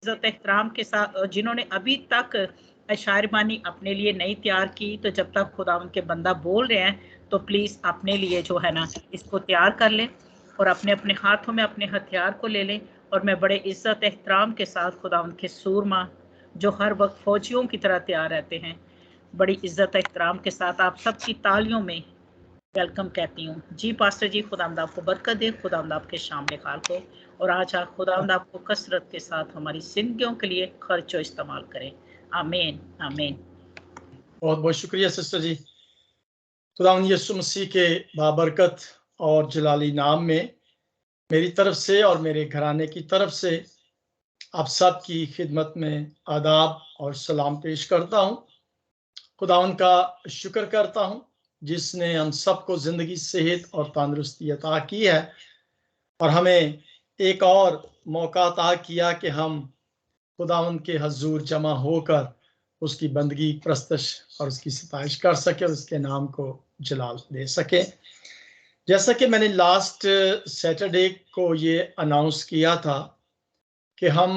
इज्जत एहतराम के साथ, जिन्होंने अभी तक शायरबानी अपने लिए नहीं तैयार की, तो जब तक खुदा उनके बंदा बोल रहे हैं तो प्लीज़ अपने लिए जो है ना इसको तैयार कर लें और अपने अपने हाथों में अपने हथियार को ले लें। और मैं बड़े इज्जत एहतराम के साथ खुदा उनके सूरमा जो हर वक्त फौजियों की तरह तैयार रहते हैं, बड़ी इज्जत एहतराम के साथ आप सबकी तालियों में वेलकम कहती हूँ। जी पास्टर जी, खुदावंद आपको बरकत दे, खुदावंद आपके शामिल खाल को, और आज खुदावंद आपको कसरत के साथ हमारी जिंदगियों के लिए खर्चो इस्तेमाल करें। आमीन आमीन। बहुत बहुत शुक्रिया सिस्टर जी। खुदावंद यीशु मसीह के बाबरकत और जलाली नाम में मेरी तरफ से और मेरे घराने की तरफ से आप सब की खिदमत में आदाब और सलाम पेश करता हूँ। खुदावंद का शुक्र करता हूँ जिसने हम सबको जिंदगी, सेहत और तंदुरुस्ती अता की है और हमें एक और मौका अता किया कि हम खुदावंद के हजूर जमा होकर उसकी बंदगी, प्रस्तश और उसकी सिताइश कर सके और उसके नाम को जलाल दे सके। जैसा कि मैंने लास्ट सैटरडे को ये अनाउंस किया था कि हम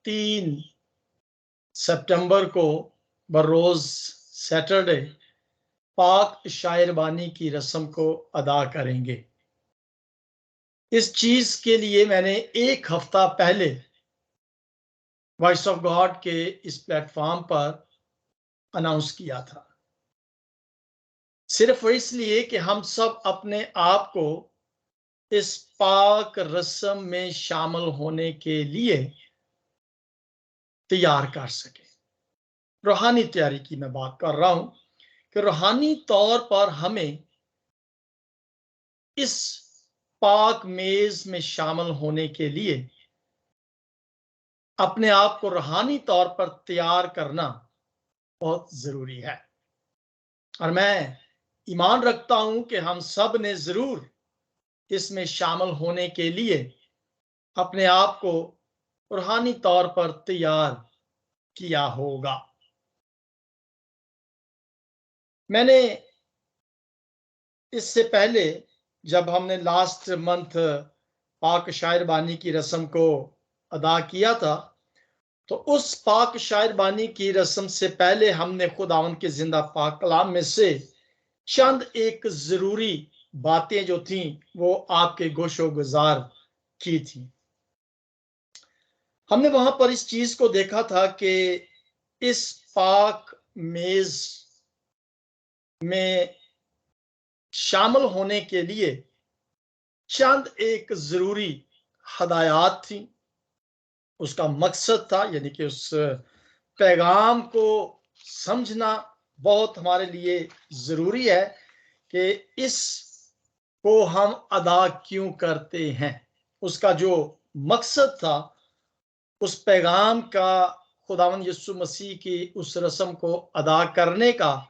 3 सितंबर को बरोज सैटरडे पाक शायरबानी की रस्म को अदा करेंगे। इस चीज के लिए मैंने एक हफ्ता पहले वॉइस ऑफ गॉड के इस प्लेटफॉर्म पर अनाउंस किया था, सिर्फ इसलिए कि हम सब अपने आप को इस पाक रस्म में शामिल होने के लिए तैयार कर सके। रूहानी तैयारी की मैं बात कर रहा हूं कि रूहानी तौर पर हमें इस पाक मेज में शामिल होने के लिए अपने आप को रूहानी तौर पर तैयार करना बहुत जरूरी है। और मैं ईमान रखता हूं कि हम सब ने जरूर इसमें शामिल होने के लिए अपने आप को रूहानी तौर पर तैयार किया होगा। मैंने इससे पहले जब हमने लास्ट मंथ पाक शायरबानी की रस्म को अदा किया था, तो उस पाक शायरबानी की रस्म से पहले हमने खुदावंद के जिंदा पाक कलाम में से चंद एक जरूरी बातें जो थी वो आपके गोशो गुजार की थी। हमने वहां पर इस चीज को देखा था कि इस पाक मेज में शामिल होने के लिए चंद एक जरूरी हदायत थी। उसका मकसद था, यानी कि उस पैगाम को समझना बहुत हमारे लिए जरूरी है कि इस को हम अदा क्यों करते हैं। उसका जो मकसद था, उस पैगाम का, खुदावंद यीशु मसीह की उस रस्म को अदा करने का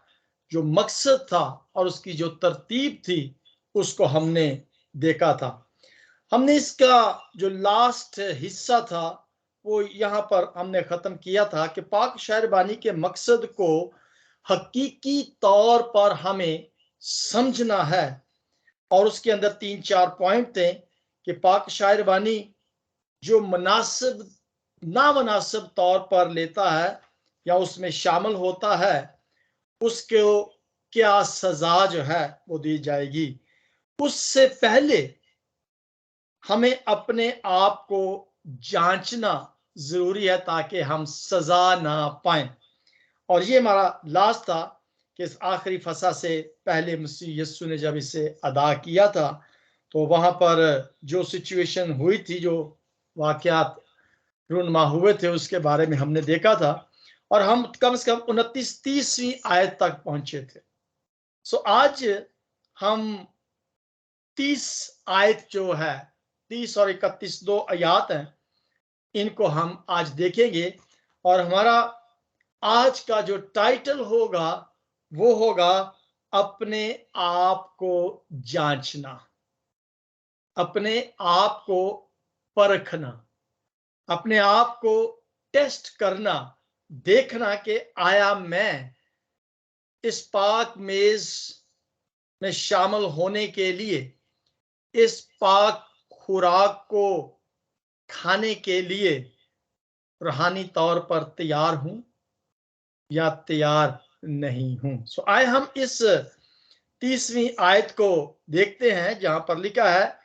जो मकसद था और उसकी जो तरतीब थी, उसको हमने देखा था। हमने इसका जो लास्ट हिस्सा था वो यहाँ पर हमने खत्म किया था कि पाक शायरबानी के मकसद को हकीकी तौर पर हमें समझना है। और उसके अंदर 3-4 पॉइंट थे कि पाक शायरबानी जो मुनासिब नामुनासिब तौर पर लेता है या उसमें शामिल होता है, उसको क्या सजा जो है वो दी जाएगी। उससे पहले हमें अपने आप को जांचना जरूरी है ताकि हम सजा ना पाएं। और ये हमारा लास्ट था कि इस आखिरी फसा से पहले मसीह यीशु ने जब इसे अदा किया था, तो वहां पर जो सिचुएशन हुई थी, जो वाकयात रूनमा हुए थे, उसके बारे में हमने देखा था। और हम कम से कम 29-30वीं आयत तक पहुंचे थे। सो आज हम 30 आयत जो है, 30 और 31 दो आयात हैं, इनको हम आज देखेंगे। और हमारा आज का जो टाइटल होगा वो होगा अपने आप को जांचना, अपने आप को परखना, अपने आप को टेस्ट करना, देखना कि आया मैं इस पाक मेज में शामिल होने के लिए, इस पाक खुराक को खाने के लिए रूहानी तौर पर तैयार हूं या तैयार नहीं हूं। सो आए हम इस 30वीं आयत को देखते हैं जहां पर लिखा है,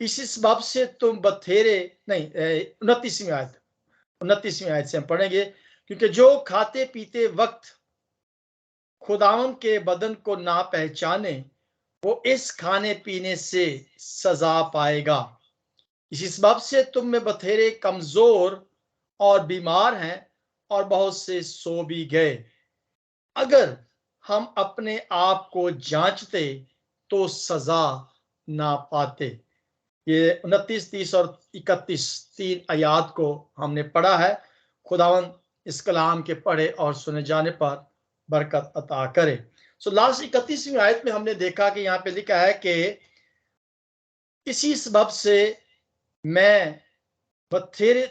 इसी सबब से तुम बथेरे नहीं 29वीं आयत से हम पढ़ेंगे, क्योंकि जो खाते पीते वक्त खुदावन के बदन को ना पहचाने वो इस खाने पीने से सजा पाएगा। इसी सबब से तुम में बथेरे कमजोर और बीमार हैं और बहुत से सो भी गए। अगर हम अपने आप को जांचते तो सजा ना पाते। ये 29, 30 और 31 तीन आयात को हमने पढ़ा है। खुदावन इस कलाम के पढ़े और सुने जाने पर बरकत अता करे। सो लास्ट 31वीं आयत में हमने देखा कि यहाँ पे लिखा है कि इसी सबब से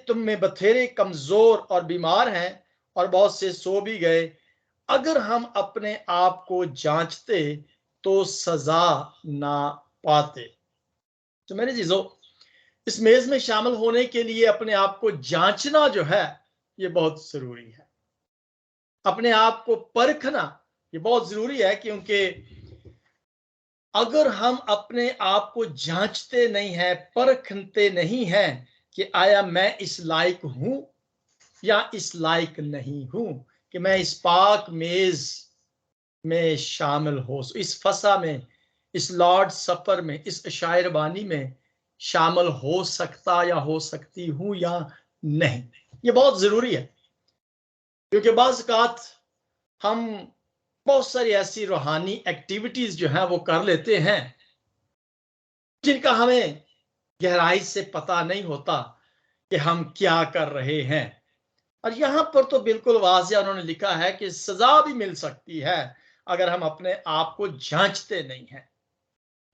तुम में बथेरे कमजोर और बीमार हैं और बहुत से सो भी गए। अगर हम अपने आप को जांचते तो सजा ना पाते। तो मेरे जीजों, इस मेज में शामिल होने के लिए अपने आप को जांचना जो है ये बहुत जरूरी है। अपने आप को परखना ये बहुत जरूरी है, क्योंकि अगर हम अपने आप को जांचते नहीं हैं, परखते नहीं हैं कि आया मैं इस लायक हूं या इस लायक नहीं हूं कि मैं इस पाक मेज में शामिल हो, इस फसा में, इस लॉर्ड सफर में, इस शायरबानी में शामिल हो सकता या हो सकती हूं या नहीं, ये बहुत जरूरी है। क्योंकि बाज़ औक़ात हम बहुत सारी ऐसी रूहानी एक्टिविटीज जो है वो कर लेते हैं जिनका हमें गहराई से पता नहीं होता कि हम क्या कर रहे हैं। और यहां पर तो बिल्कुल वाज़ेह उन्होंने लिखा है कि सजा भी मिल सकती है अगर हम अपने आप को जांचते नहीं हैं,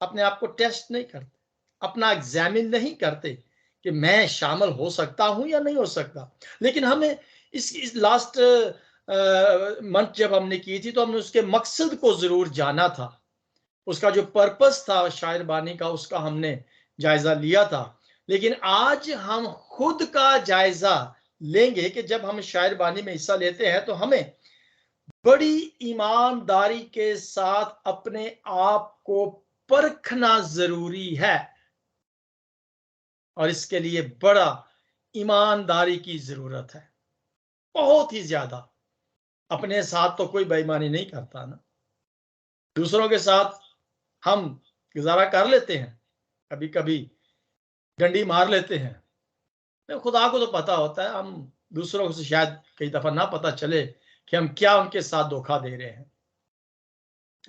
अपने आप को टेस्ट नहीं करते, अपना एग्जामिन नहीं करते कि मैं शामिल हो सकता हूं या नहीं हो सकता। लेकिन हमें इस लास्ट मंथ जब हमने की थी तो हमने उसके मकसद को जरूर जाना था, उसका जो पर्पस था शायरबानी का उसका हमने जायजा लिया था। लेकिन आज हम खुद का जायजा लेंगे कि जब हम शायरबानी में हिस्सा लेते हैं तो हमें बड़ी ईमानदारी के साथ अपने आप को परखना जरूरी है, और इसके लिए बड़ा ईमानदारी की जरूरत है, बहुत ही ज्यादा। अपने साथ तो कोई बेईमानी नहीं करता ना, दूसरों के साथ हम गुजारा कर लेते हैं, कभी कभी डंडी मार लेते हैं। तो खुदा को तो पता होता है, हम दूसरों को शायद कई दफा ना पता चले कि हम क्या उनके साथ धोखा दे रहे हैं।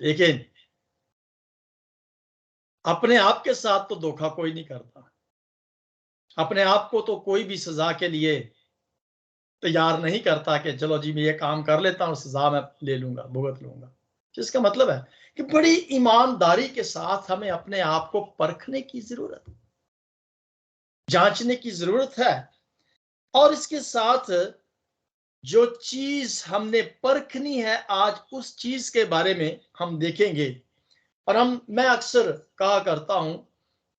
लेकिन अपने आप के साथ तो धोखा कोई नहीं करता। अपने आप को तो कोई भी सजा के लिए तैयार नहीं करता कि चलो जी मैं ये काम कर लेता हूं, सजा मैं ले लूंगा, भुगत लूंगा। जिसका मतलब है कि बड़ी ईमानदारी के साथ हमें अपने आप को परखने की जरूरत है, जांचने की जरूरत है। और इसके साथ जो चीज हमने परखनी है आज उस चीज के बारे में हम देखेंगे। और मैं अक्सर कहा करता हूं,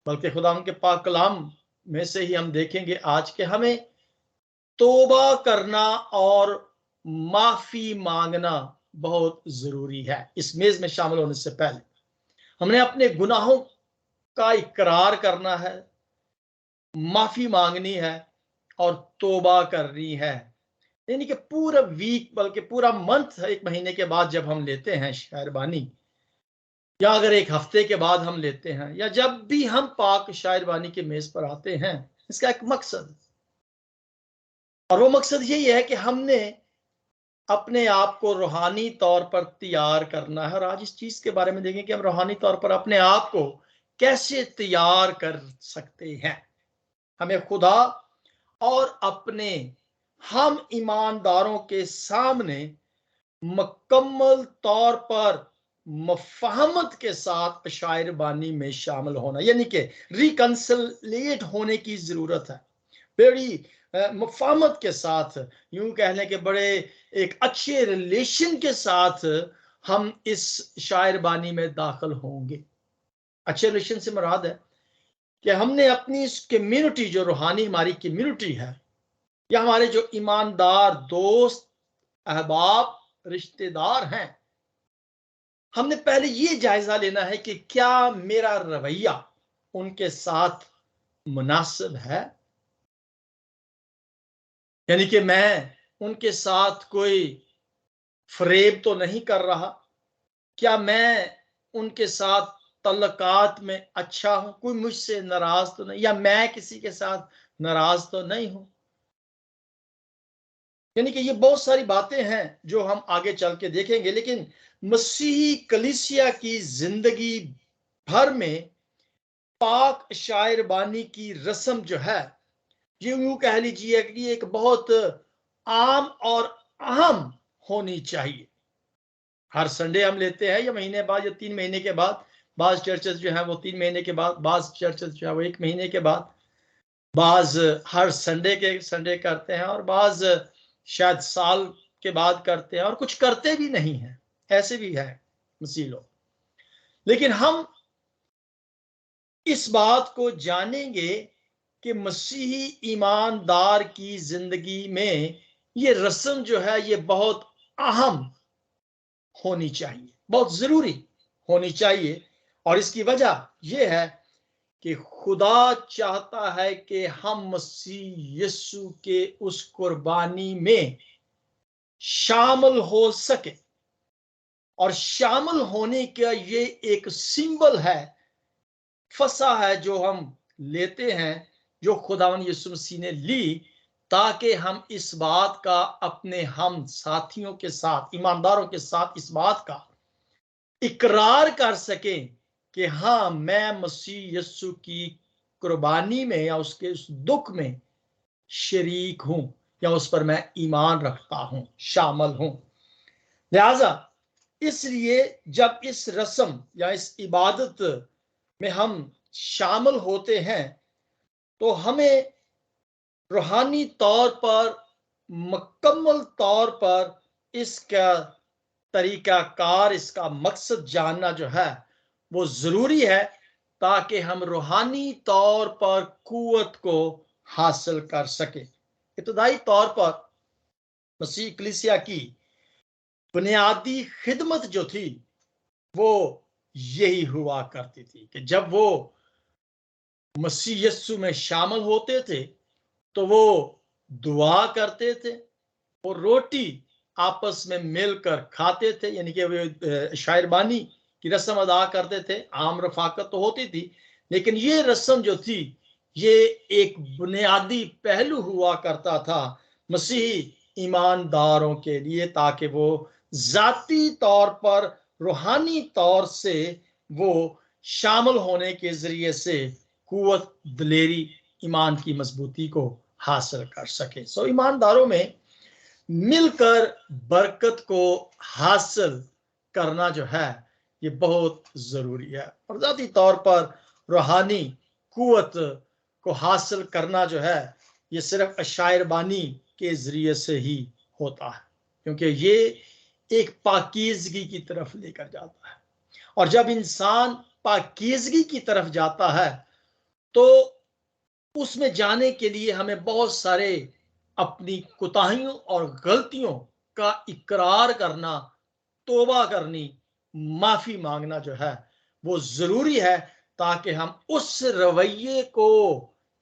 बल्कि खुदा उनके पाक कलाम में से ही हम देखेंगे आज के हमें तौबा करना और माफी मांगना बहुत जरूरी है। इस मेज में शामिल होने से पहले हमने अपने गुनाहों का इकरार करना है, माफी मांगनी है और तौबा करनी है। यानी कि पूरा वीक, बल्कि पूरा मंथ, एक महीने के बाद जब हम लेते हैं शायरबानी, या अगर एक हफ्ते के बाद हम लेते हैं, या जब भी हम पाक शायरबानी के मेज पर आते हैं, इसका एक मकसद, और वो मकसद यही है कि हमने अपने आप को रूहानी तौर पर तैयार करना है। और आज इस चीज के बारे में देखें कि हम रूहानी तौर पर अपने आप को कैसे तैयार कर सकते हैं। हमें खुदा और अपने हम ईमानदारों के सामने मुकम्मल तौर पर मफहमत के साथ शायरबानी में शामिल होना, यानी कि रिकंसिलिएट होने की जरूरत है। बड़ी मुफाहमत के साथ, यूं कह लें कि बड़े एक अच्छे रिलेशन के साथ हम इस शायरबानी में दाखिल होंगे। अच्छे रिलेशन से मुराद है कि हमने अपनी इस कम्युनिटी, जो रूहानी हमारी कम्युनिटी है, या हमारे जो ईमानदार दोस्त, अहबाब, रिश्तेदार हैं, हमने पहले ये जायजा लेना है कि क्या मेरा रवैया उनके साथ मुनासिब है, यानी कि मैं उनके साथ कोई फरेब तो नहीं कर रहा, क्या मैं उनके साथ तल्लकात में अच्छा हूं, कोई मुझसे नाराज तो नहीं, या मैं किसी के साथ नाराज तो नहीं हूं। यानी कि ये बहुत सारी बातें हैं जो हम आगे चल के देखेंगे, लेकिन मसीही कलीसिया की जिंदगी भर में पाक शायरबानी की रस्म जो है, ये यूं कह लीजिए कि एक बहुत आम और अहम होनी चाहिए। हर संडे हम लेते हैं, या महीने बाद या 3 महीने के बाद, बाज चर्चेस जो है वो 3 महीने के बाद, बाज चर्चेस जो है वो 1 महीने के बाद, बाज हर संडे के संडे करते हैं, और बाज शायद साल के बाद करते हैं, और कुछ करते भी नहीं हैं, ऐसे भी है मसीह लोग। लेकिन हम इस बात को जानेंगे कि मसीही ईमानदार की जिंदगी में ये रस्म जो है ये बहुत अहम होनी चाहिए, बहुत जरूरी होनी चाहिए। और इसकी वजह यह है कि खुदा चाहता है कि हम मसीह यीशु के उस कुर्बानी में शामिल हो सके, और शामिल होने का ये एक सिंबल है, फसा है जो हम लेते हैं, जो खुदावन यीशु मसीह ने ली, ताकि हम इस बात का अपने हम साथियों के साथ, ईमानदारों के साथ इस बात का इकरार कर सकें कि हाँ, मैं मसीह यीशु की कुर्बानी में या उसके उस दुख में शरीक हूं, या उस पर मैं ईमान रखता हूं, शामिल हूं। लिहाजा इसलिए जब इस रस्म या इस इबादत में हम शामिल होते हैं, तो हमें रूहानी तौर पर, मुकम्मल तौर पर इसका तरीकाकार, इसका मकसद जानना जो है वो जरूरी है, ताकि हम रूहानी तौर पर कुव्वत को हासिल कर सके। इब्तदाई तौर पर मसीह कलीसिया की बुनियादी खिदमत जो थी वो यही हुआ करती थी कि जब वो मसीह यीशु में शामिल होते थे तो वो दुआ करते थे, वो रोटी आपस में मिलकर खाते थे, यानी कि वे शायरबानी की रस्म अदा करते थे। आम रफाकत तो होती थी, लेकिन ये रस्म जो थी ये एक बुनियादी पहलू हुआ करता था मसीही ईमानदारों के लिए, ताकि वो जाती तौर पर, रूहानी तौर से वो शामिल होने के जरिए से कुव्वत, दिलेरी, ईमान की मजबूती को हासिल कर सके। सो ईमानदारों में मिलकर बरकत को हासिल करना जो है ये बहुत जरूरी है, और जाती तौर पर रूहानी कुव्वत को हासिल करना जो है ये सिर्फ शायरबानी के जरिए से ही होता है, क्योंकि ये एक पाकीज़गी की तरफ लेकर जाता है। और जब इंसान पाकीज़गी की तरफ जाता है तो उसमें जाने के लिए हमें बहुत सारे अपनी कोताहियों और गलतियों का इकरार करना, तौबा करनी, माफी मांगना जो है वो जरूरी है, ताकि हम उस रवैये को,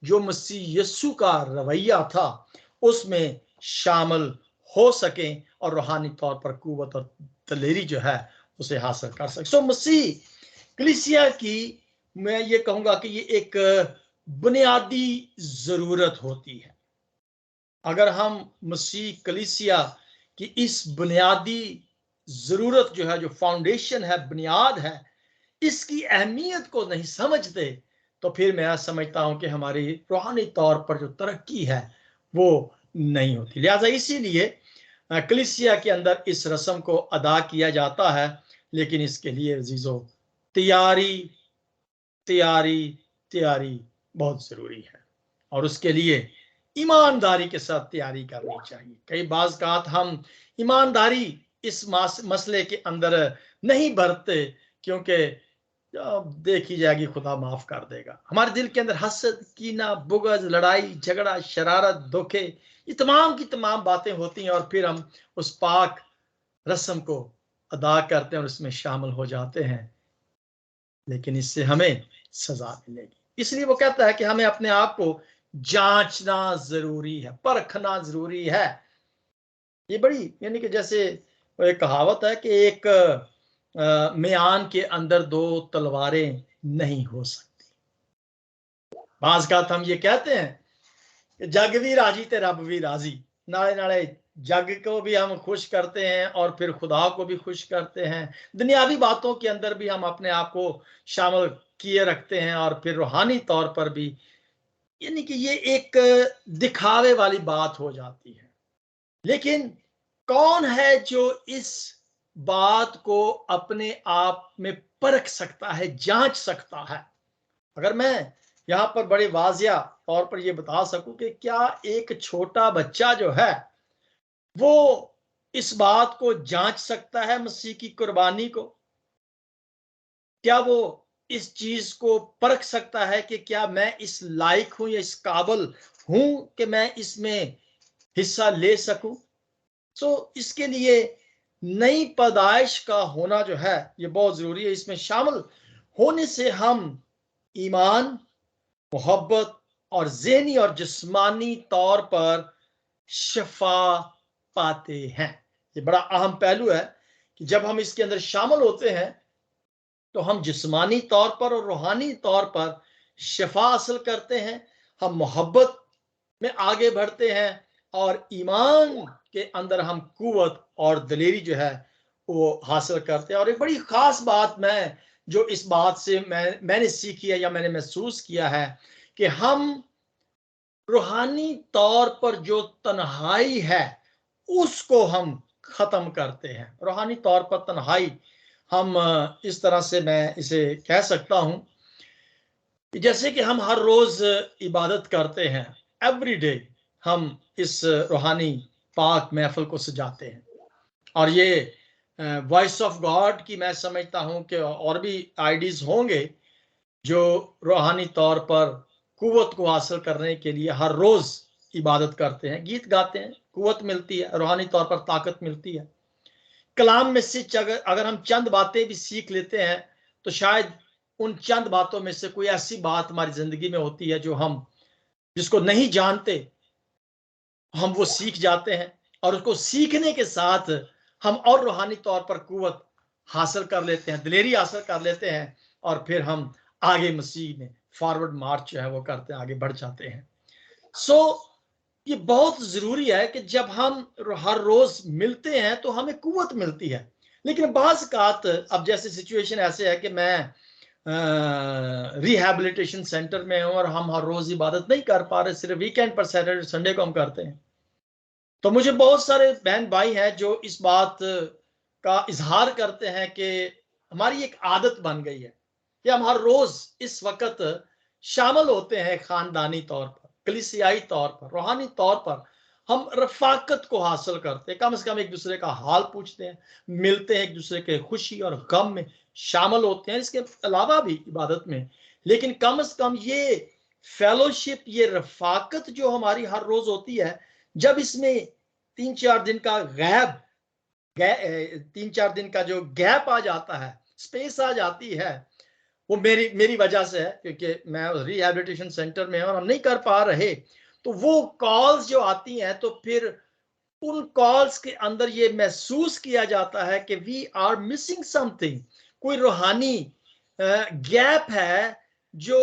जो मसीह यीशु का रवैया था, उसमें शामिल हो सकें और रूहानी तौर पर कुव्वत और दलेरी जो है उसे हासिल कर सकें। सो मसीह कलीसिया की, मैं ये कहूंगा कि ये एक बुनियादी जरूरत होती है। अगर हम मसीह कलीसिया की इस बुनियादी जरूरत जो है, जो फाउंडेशन है, बुनियाद है, इसकी अहमियत को नहीं समझते, तो फिर मैं समझता हूं कि हमारी रूहानी तौर पर जो तरक्की है वो नहीं होती। लिहाजा इसीलिए कलीसिया के अंदर इस रस्म को अदा किया जाता है, लेकिन इसके लिए अजीजों तैयारी तैयारी तैयारी बहुत जरूरी है, और उसके लिए ईमानदारी के साथ तैयारी करनी चाहिए। कई बाज़ हम ईमानदारी इस मसले के अंदर नहीं बरतते, क्योंकि देखी जाएगी, खुदा माफ कर देगा। हमारे दिल के अंदर हसद, कीना, बुगज, लड़ाई झगड़ा, शरारत, धोखे, ये तमाम की तमाम बातें होती हैं और फिर हम उस पाक रस्म को अदा करते हैं और उसमें शामिल हो जाते हैं, लेकिन इससे हमें सजा मिलेगी। इसलिए वो कहता है कि हमें अपने आप को जांचना जरूरी है, परखना जरूरी है। ये बड़ी, यानी कि जैसे एक कहावत है कि एक म्यान के अंदर दो तलवारें नहीं हो सकती। बाज का हम ये कहते हैं कि जग भी राजी ते रब भी राजी, नाले नाले जग को भी हम खुश करते हैं और फिर खुदा को भी खुश करते हैं। दुनियावी बातों के अंदर भी हम अपने आप को शामिल किए रखते हैं और फिर रूहानी तौर पर भी, यानी कि ये एक दिखावे वाली बात हो जाती है। लेकिन कौन है जो इस बात को अपने आप में परख सकता है, जांच सकता है? अगर मैं यहां पर बड़े वाजिया तौर पर यह बता सकूं कि क्या एक छोटा बच्चा जो है वो इस बात को जांच सकता है मसीह की कुर्बानी को? क्या वो इस चीज को परख सकता है कि क्या मैं इस लायक हूं या इस काबिल हूं कि मैं इसमें हिस्सा ले सकूं? तो इसके लिए नई पैदाइश का होना जो है ये बहुत जरूरी है। इसमें शामिल होने से हम ईमान, मोहब्बत और ज़हनी और जिस्मानी तौर पर शफा पाते हैं। ये बड़ा अहम पहलू है कि जब हम इसके अंदर शामिल होते हैं तो हम जिस्मानी तौर पर और रूहानी तौर पर शफा हासिल करते हैं, हम मोहब्बत में आगे बढ़ते हैं और ईमान के अंदर हम कुव्वत और दलेरी जो है वो हासिल करते हैं। और एक बड़ी खास बात मैं जो इस बात से मैंने सीखी है या मैंने महसूस किया है कि हम रूहानी तौर पर जो तन्हाई है उसको हम खत्म करते हैं। रूहानी तौर पर तन्हाई हम इस तरह से मैं इसे कह सकता हूं कि जैसे कि हम हर रोज इबादत करते हैं, एवरी डे हम इस रूहानी पाक महफिल को सजाते हैं। और ये वॉइस ऑफ गॉड की मैं समझता हूं कि और भी आईडीज होंगे जो रूहानी तौर पर कुव्वत को हासिल करने के लिए हर रोज इबादत करते हैं, गीत गाते हैं, कुव्वत मिलती है, रूहानी तौर पर ताकत मिलती है। कलाम में से अगर हम चंद बातें भी सीख लेते हैं तो शायद उन चंद बातों में से कोई ऐसी बात हमारी जिंदगी में होती है जो हम जिसको नहीं जानते, हम वो सीख जाते हैं और उसको सीखने के साथ हम और रूहानी तौर पर कुव्वत हासिल कर लेते हैं, दिलेरी हासिल कर लेते हैं और फिर हम आगे मसीह में फॉरवर्ड मार्च जो है वो करते हैं, आगे बढ़ जाते हैं। सो ये बहुत जरूरी है कि जब हम हर रोज मिलते हैं तो हमें कुव्वत मिलती है। लेकिन बाज़ औक़ात अब जैसे सिचुएशन ऐसे है कि मैं रिहैबिलिटेशन सेंटर में हूं और हम हर रोज इबादत नहीं कर पा रहे, सिर्फ वीकेंड पर सैटरडे संडे को हम करते हैं। तो मुझे बहुत सारे बहन भाई हैं जो इस बात का इजहार करते हैं कि हमारी एक आदत बन गई है कि हम हर रोज इस वक्त शामिल होते हैं खानदानी तौर पर, कलीसियाई तौर पर, रूहानी तौर पर हम रफाकत को हासिल करते हैं, कम से कम एक दूसरे का हाल पूछते हैं, मिलते हैं, एक दूसरे के खुशी और गम में शामिल होते हैं, इसके अलावा भी इबादत में। लेकिन कम से कम ये फेलोशिप, ये रफाकत जो हमारी हर रोज होती है, जब इसमें 3-4 दिन का गैप 3-4 दिन का जो गैप आ जाता है, स्पेस आ जाती है, वो मेरी वजह से है क्योंकि मैं रिहैबिलिटेशन सेंटर में हूं और हम नहीं कर पा रहे। तो वो कॉल्स जो आती हैं तो फिर उन कॉल्स के अंदर ये महसूस किया जाता है कि वी आर मिसिंग समथिंग, कोई रूहानी गैप है जो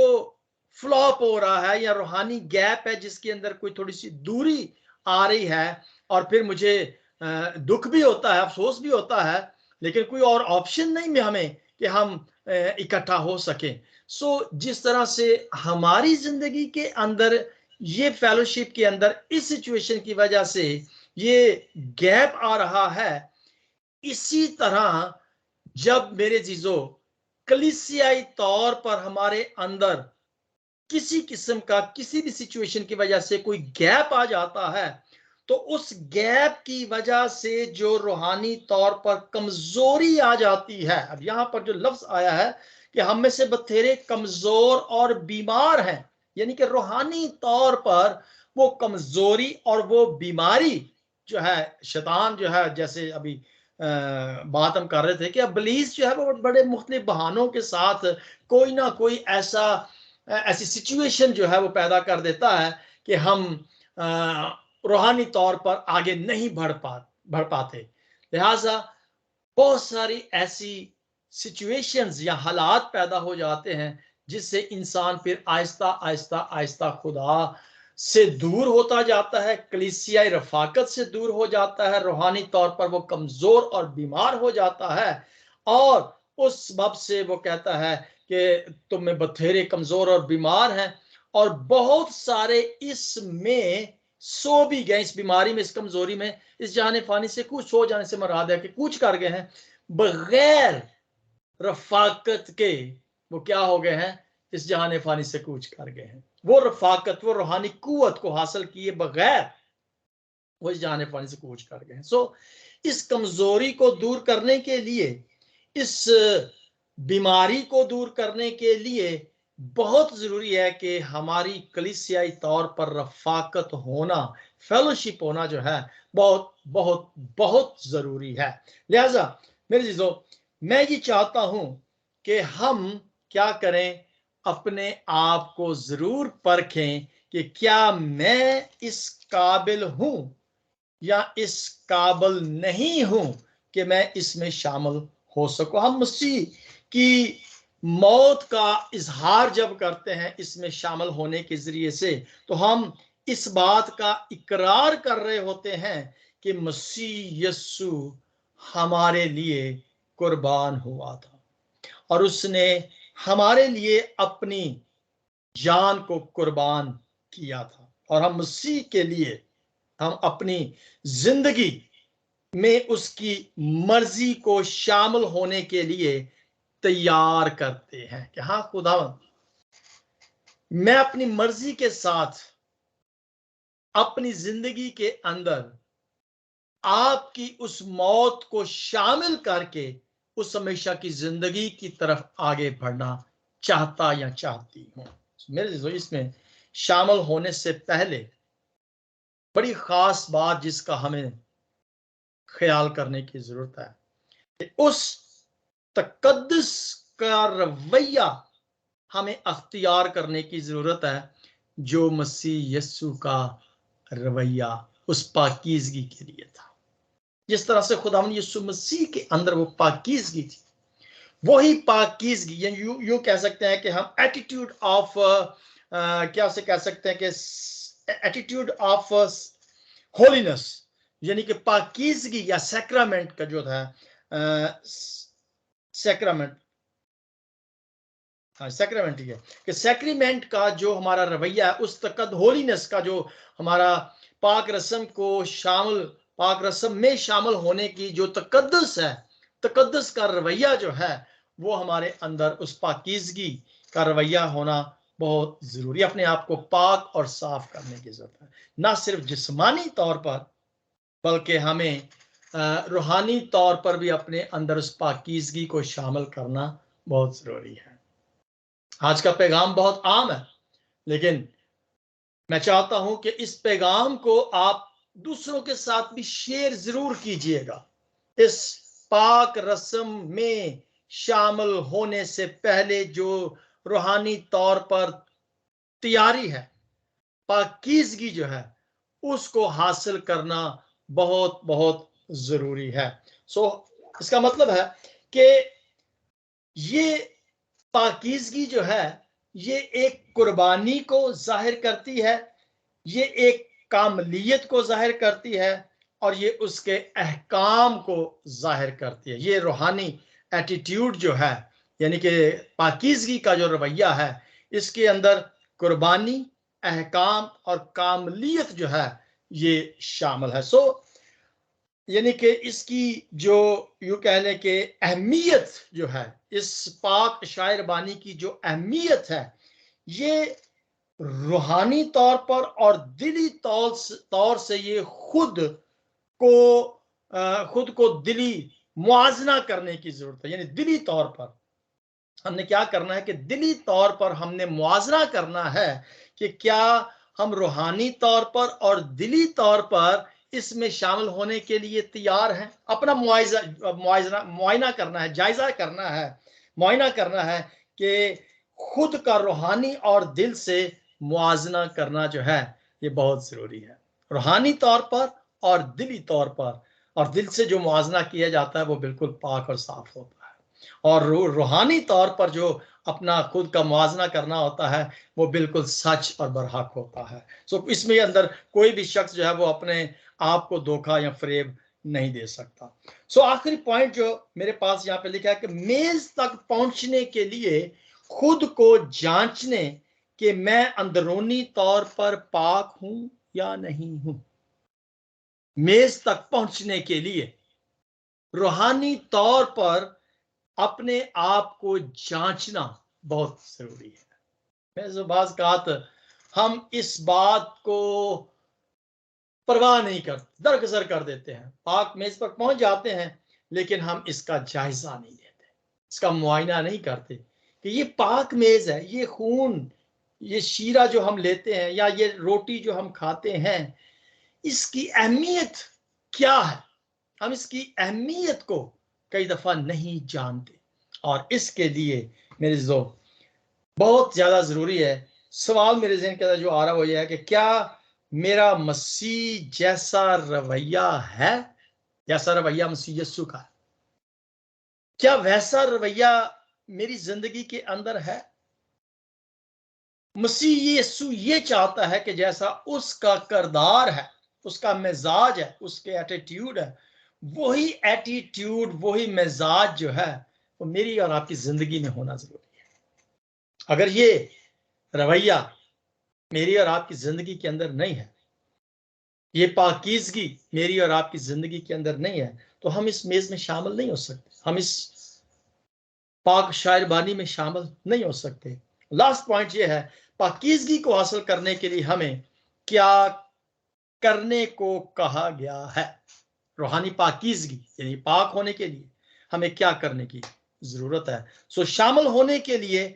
फ्लॉप हो रहा है या रूहानी गैप है जिसके अंदर कोई थोड़ी सी दूरी आ रही है। और फिर मुझे दुख भी होता है, अफसोस भी होता है, लेकिन कोई और ऑप्शन नहीं में हमें कि हम इकट्ठा हो सके। सो जिस तरह से हमारी जिंदगी के अंदर ये फेलोशिप के अंदर इस सिचुएशन की वजह से ये गैप आ रहा है, इसी तरह जब मेरे जीजो कलीसियाई तौर पर हमारे अंदर किसी किस्म का किसी भी सिचुएशन की वजह से कोई गैप आ जाता है तो उस गैप की वजह से जो रूहानी तौर पर कमजोरी आ जाती है। अब यहां पर जो लफ्ज आया है कि हम में से बथेरे कमजोर और बीमार हैं, यानी कि रूहानी तौर पर वो कमजोरी और वो बीमारी जो है, शैतान जो है, जैसे अभी बात हम कर रहे थे कि इब्लीस जो है वो बड़े मुख्तलिफ बहानों के साथ कोई ना कोई ऐसी सिचुएशन जो है वो पैदा कर देता है कि हम रूहानी तौर पर आगे नहीं बढ़ पाते। लिहाजा बहुत सारी ऐसी सिचुएशंस या हालात पैदा हो जाते हैं जिससे इंसान फिर आहिस्ता आहिस्ता आहिस्ता खुदा से दूर होता जाता है, कलीसियाई रफाकत से दूर हो जाता है, रूहानी तौर पर वो कमजोर और बीमार हो जाता है। और उस सबब से वो कहता है कि तुम में बथेरे कमजोर और बीमार हैं, और बहुत सारे इसमें सो भी गए, इस बीमारी में, इस कमजोरी में, इस जाने फानी से कूच हो जाने से मराद है कि कूच कर गए हैं, बगैर रफाकत के वो क्या हो गए हैं, इस जहान फानी से कूच कर गए हैं। वो रफाकत, वो रूहानी कुव्वत को हासिल किए बगैर वो इस जहान फानी से कूच कर गए हैं। सो इस कमजोरी को दूर करने के लिए, इस बीमारी को दूर करने के लिए बहुत जरूरी है कि हमारी कलीसियाई तौर पर रफाकत होना, फेलोशिप होना जो है बहुत बहुत बहुत जरूरी है। लिहाजा मेरे चीजों, मैं ये चाहता हूं कि हम क्या करें, अपने आप को जरूर परखें कि क्या मैं इस काबिल हूं या इस काबिल नहीं हूं कि मैं इसमें शामिल हो सकूं। हम मसीह की मौत का इजहार जब करते हैं इसमें शामिल होने के जरिए से, तो हम इस बात का इकरार कर रहे होते हैं कि मसीह यस्सु हमारे लिए कुर्बान हुआ था और उसने हमारे लिए अपनी जान को कुर्बान किया था, और हम मसीह के लिए हम अपनी जिंदगी में उसकी मर्जी को शामिल होने के लिए तैयार करते हैं कि हाँ खुदावंद, मैं अपनी मर्जी के साथ अपनी जिंदगी के अंदर आपकी उस मौत को शामिल करके उस हमेशा की जिंदगी की तरफ आगे बढ़ना चाहता या चाहती हूं। मेरे इसमें शामिल होने से पहले बड़ी खास बात जिसका हमें ख्याल करने की जरूरत है कि उस तकद्दुस का रवैया हमें अख्तियार करने की जरूरत है जो मसीह यस्सु का रवैया उस पाकीज़गी के लिए था। जिस तरह से खुदावंद यीशु मसीह के अंदर वो पाकीज़गी थी, वही पाकीज़गी, यू कह सकते हैं कि हम एटीट्यूड ऑफ क्या उसे कह सकते हैं कि एटीट्यूड ऑफ होलीनेस, यानी कि पाकीज़गी या सैक्रामेंट का जो था, सैक्रामेंट, हाँ सैक्रामेंट ही है कि सैक्रीमेंट का जो हमारा रवैया है, उस तकद होलीनेस का जो हमारा पाक रस्म को शामिल, पाक रस्म में शामिल होने की जो तकद्दुस है, तकद्दुस का रवैया जो है, वो हमारे अंदर उस पाकीज़गी का रवैया होना बहुत जरूरी है। अपने आप को पाक और साफ करने की जरूरत है, ना सिर्फ जिस्मानी तौर पर बल्कि हमें रूहानी तौर पर भी अपने अंदर उस पाकीज़गी को शामिल करना बहुत जरूरी है। आज का पैगाम बहुत आम है, लेकिन मैं चाहता हूं कि इस पैगाम को आप दूसरों के साथ भी शेयर जरूर कीजिएगा। इस पाक रस्म में शामिल होने से पहले जो रूहानी तौर पर तैयारी है, पाकीज़गी जो है, उसको हासिल करना बहुत बहुत जरूरी है। इसका मतलब है कि ये पाकीज़गी जो है, ये एक कुर्बानी को जाहिर करती है, ये एक कामलियत को जाहिर करती है, और ये उसके अहकाम को जाहिर करती है। ये रूहानी एटीट्यूड जो है, यानी कि पाकीज़गी का जो रवैया है, इसके अंदर कुर्बानी, अहकाम और कामलियत जो है ये शामिल है। यानी कि इसकी जो यूं कह लें कि अहमियत जो है, इस पाक शायरबानी की जो अहमियत है, ये रूहानी तौर पर और दिली तौर से ये खुद को दिली मुआजना करने की जरूरत है। यानी दिली तौर पर हमने क्या करना है कि दिली तौर पर हमने मुआजना करना है कि क्या हम रूहानी तौर पर और दिली तौर पर इसमें शामिल होने के लिए तैयार हैं। अपना मुआयना करना है, जायजा करना है, मुआयना करना है कि खुद का रूहानी और दिल से मुआजना करना जो है ये बहुत जरूरी है। रूहानी तौर पर और दिली तौर पर, और दिल से जो मुआजना किया जाता है वो बिल्कुल पाक और साफ होता है, और रूहानी तौर पर जो अपना खुद का मुआजना करना होता है वो बिल्कुल सच और बरहक होता है। सो इसमें अंदर कोई भी शख्स जो है वो अपने आप को धोखा या फरेब नहीं दे सकता। सो आखिरी पॉइंट जो मेरे पास यहाँ पे लिखा है कि मेज तक पहुंचने के लिए खुद को जांचने कि मैं अंदरूनी तौर पर पाक हूं या नहीं हूं। मेज तक पहुंचने के लिए रूहानी तौर पर अपने आप को जांचना बहुत जरूरी है। मैं जो बात कहा था, हम इस बात को परवाह नहीं करते, दरगजर कर देते हैं, पाक मेज पर पहुंच जाते हैं, लेकिन हम इसका जायजा नहीं लेते, इसका मुआयना नहीं करते कि ये पाक मेज है, ये खून, ये शीरा जो हम लेते हैं या ये रोटी जो हम खाते हैं, इसकी अहमियत क्या है। हम इसकी अहमियत को कई दफा नहीं जानते, और इसके लिए मेरे जो बहुत ज्यादा जरूरी है, सवाल मेरे ज़हन के अंदर जो आ रहा है वो ये है कि क्या मेरा मसीह जैसा रवैया है, जैसा रवैया मसीह यीशु का है, क्या वैसा रवैया मेरी जिंदगी के अंदर है। मसीह यीशु ये चाहता है कि जैसा उसका किरदार है, उसका मिजाज है, उसके एटीट्यूड है, वही एटीट्यूड, वही मिजाज जो है वो मेरी और आपकी जिंदगी में होना जरूरी है। अगर ये रवैया मेरी और आपकी जिंदगी के अंदर नहीं है, ये पाकीज़गी मेरी और आपकी जिंदगी के अंदर नहीं है, तो हम इस मेज में शामिल नहीं हो सकते, हम इस पाक शायरबानी में शामिल नहीं हो सकते। लास्ट पॉइंट ये है, पाकीज़गी को हासिल करने के लिए हमें क्या करने को कहा गया है। रूहानी पाकीज़गी यानी पाक होने के लिए हमें क्या करने की जरूरत है। सो शामिल होने के लिए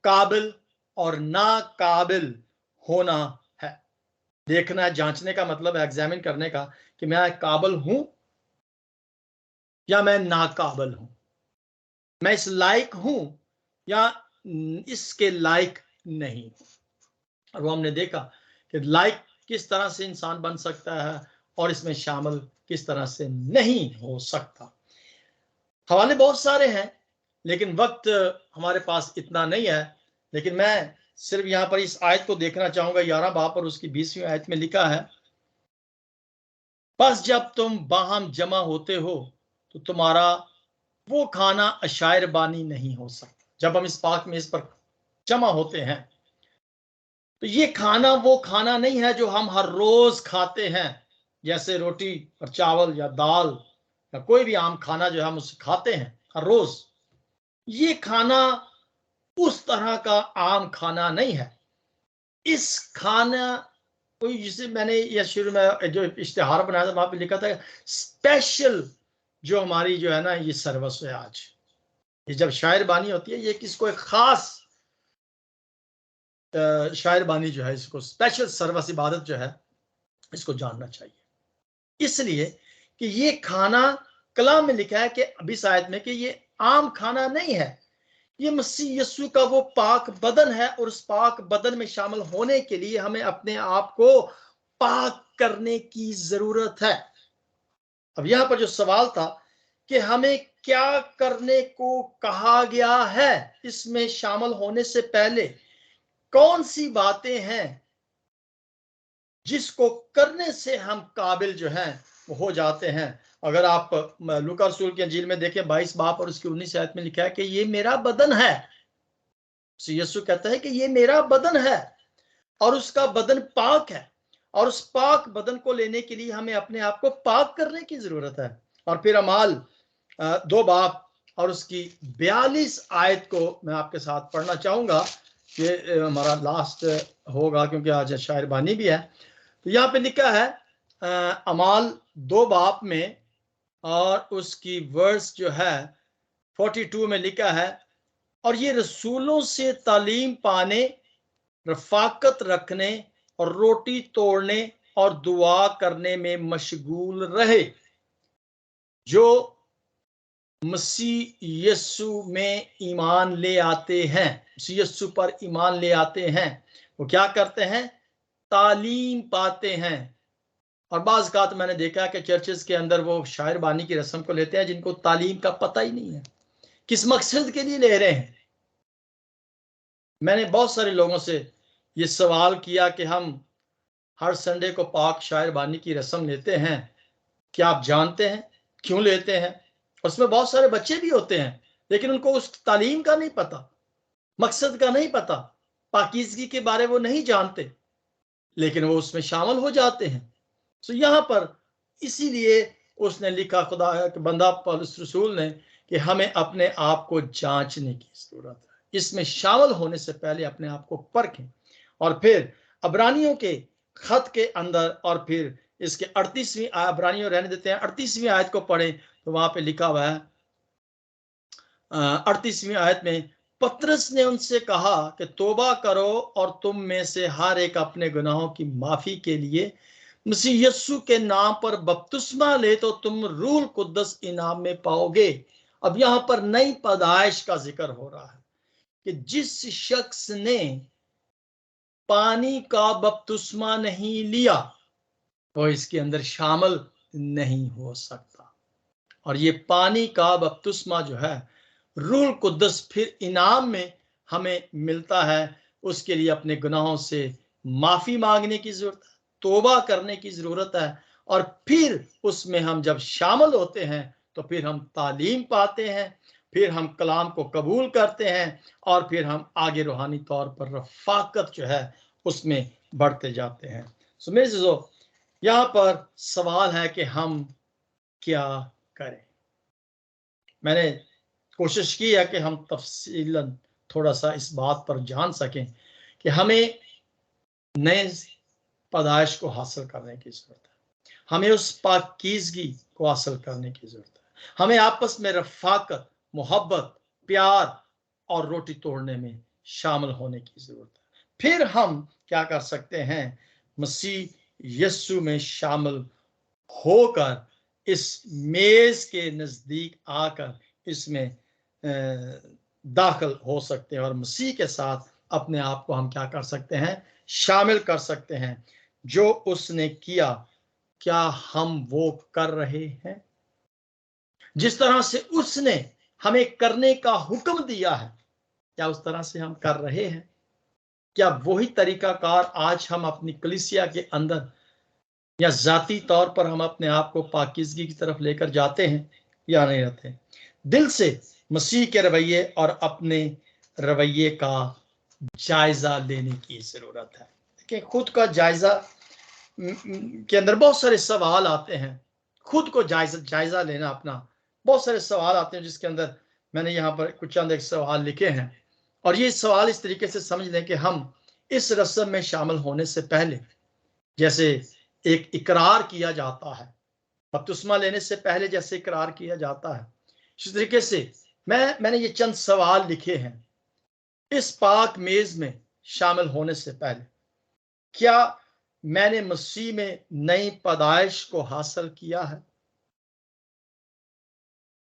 काबिल और नाकाबिल होना है। देखना है, जांचने का मतलब है एग्जामिन करने का कि मैं काबिल हूं या मैं नाकाबिल हूं, मैं इस लायक हूं या इसके लायक नहीं। और वो हमने देखा कि लायक किस तरह से इंसान बन सकता है और इसमें शामिल किस तरह से नहीं हो सकता। हवाले बहुत सारे हैं लेकिन वक्त हमारे पास इतना नहीं है, लेकिन मैं सिर्फ यहां पर इस आयत को देखना चाहूंगा। 11 बाब और उसकी 20वीं आयत में लिखा है, बस जब तुम बाहम जमा होते हो तो तुम्हारा वो खाना अशायरबानी नहीं हो सकता। जब हम इस पाक मेज पर जमा होते हैं तो ये खाना वो खाना नहीं है जो हम हर रोज खाते हैं, जैसे रोटी और चावल या दाल या कोई भी आम खाना जो हम उसे खाते हैं हर रोज। ये खाना उस तरह का आम खाना नहीं है। इस खाना कोई, जिसे मैंने ये शुरू में जो इश्तिहार बनाया था वहां पे लिखा था स्पेशल जो हमारी जो है ना ये सर्विस है आज, ये जब शायरबानी होती है, ये किसको एक खास शायरबानी जो है, इसको स्पेशल सर्विस इबादत जो है, इसको जानना चाहिए। इसलिए कि ये खाना कलाम में लिखा है कि अभी आयत में कि ये आम खाना नहीं है, ये मसीह यीशु का वो पाक बदन है, और उस पाक बदन में शामिल होने के लिए हमें अपने आप को पाक करने की जरूरत है। अब यहां पर जो सवाल था कि हमें क्या करने को कहा गया है, इसमें शामिल होने से पहले कौन सी बातें हैं जिसको करने से हम काबिल जो हैं वो हो जाते हैं। अगर आप लूका रसूल की अंजील में देखें 22 बाब और उसकी 19 आयत में लिखा है कि ये मेरा बदन है। यीशु कहता है कि ये मेरा बदन है और उसका बदन पाक है, और उस पाक बदन को लेने के लिए हमें अपने आप को पाक करने की जरूरत है। और फिर अमाल 2 बाब और उसकी 42 आयत को मैं आपके साथ पढ़ना चाहूंगा। ये हमारा लास्ट होगा क्योंकि आज शायरबानी भी है। तो यहाँ पे लिखा है अमाल 2 बाब में और उसकी वर्स जो है 42 में लिखा है, और ये रसूलों से तालीम पाने, रफाकत रखने और रोटी तोड़ने और दुआ करने में मशगूल रहे। जो मसीह यीशु में ईमान ले आते हैं, मसीह यीशु पर ईमान ले आते हैं, वो क्या करते हैं? तालीम पाते हैं। और बाज़ औक़ात मैंने देखा कि चर्चेस के अंदर वो शायर बानी की रस्म को लेते हैं जिनको तालीम का पता ही नहीं है, किस मकसद के लिए ले रहे हैं। मैंने बहुत सारे लोगों से ये सवाल किया कि हम हर संडे को पाक शायर बानी की रस्म लेते हैं, क्या आप जानते हैं क्यों लेते हैं? और उसमें बहुत सारे बच्चे भी होते हैं, लेकिन उनको उस तालीम का नहीं पता, मकसद का नहीं पता, पाकीज़गी के बारे वो नहीं जानते, लेकिन वो उसमें शामिल हो जाते हैं। तो यहाँ पर इसीलिए उसने लिखा, खुदा के बंदा पौलुस रसूल ने, कि हमें अपने आप को जांचने की जरूरत है, इसमें शामिल होने से पहले अपने आप को परखें। और फिर अब्रानियों के खत के अंदर, और फिर इसके 38वीं अब्रानियों रहने देते हैं, 38वीं आयत को पढ़ें तो वहां पे लिखा हुआ है 38वीं आयत में, पतरस ने उनसे कहा कि तौबा करो और तुम में से हर एक अपने गुनाहों की माफी के लिए मसीह यीशु के नाम पर बपतिस्मा ले तो तुम रूह कुद्दस इनाम में पाओगे। अब यहां पर नई पैदाइश का जिक्र हो रहा है कि जिस शख्स ने पानी का बपतिस्मा नहीं लिया वो इसके अंदर शामिल नहीं हो सकता। और ये पानी का बपतिस्मा जो है, रूह कुद्दस फिर इनाम में हमें मिलता है। उसके लिए अपने गुनाहों से माफी मांगने की जरूरत है, तौबा करने की जरूरत है, और फिर उसमें हम जब शामिल होते हैं तो फिर हम तालीम पाते हैं, फिर हम कलाम को कबूल करते हैं, और फिर हम आगे रूहानी तौर पर रफाकत जो है उसमें बढ़ते जाते हैं। सो मेरे अज़ीज़ों, यहाँ पर सवाल है कि हम क्या करें। मैंने कोशिश की है कि हम तफसीलन थोड़ा सा इस बात पर जान सकें कि हमें नए पैदाइश को हासिल करने की जरूरत है, हमें उस पाकीज़गी को हासिल करने की जरूरत है, हमें आपस में रफाकत, मोहब्बत, प्यार और रोटी तोड़ने में शामिल होने की जरूरत है। फिर हम क्या कर सकते हैं? मसीह यीशु में शामिल होकर इस मेज के नजदीक आकर इसमें दाखिल हो सकते हैं, और मसीह के साथ अपने आप को हम क्या कर सकते हैं? शामिल कर सकते हैं। जो उसने किया, क्या हम वो कर रहे हैं? जिस तरह से उसने हमें करने का हुक्म दिया है, क्या उस तरह से हम कर रहे हैं? क्या वही तरीकाकार आज हम अपनी कलीसिया के अंदर या जाती तौर पर हम अपने आप को पाकीज़गी की तरफ लेकर जाते हैं या नहीं रहते? दिल से मसीह के रवैये और अपने रवैये का जायजा लेने की जरूरत है। देखिए, खुद का जायजा के अंदर बहुत सारे सवाल आते हैं। खुद को जायजा लेना अपना, बहुत सारे सवाल आते हैं, जिसके अंदर मैंने यहाँ पर कुछ चंद एक सवाल लिखे हैं। और ये सवाल इस तरीके से समझ लें कि हम इस रस्म में शामिल होने से पहले, जैसे एक इकरार किया जाता है, बपतिस्मा लेने से पहले जैसे इकरार किया जाता है, इस तरीके से मैंने ये चंद सवाल लिखे हैं। इस पाक मेज में शामिल होने से पहले, क्या मैंने मसीह में नई पैदाइश को हासिल किया है?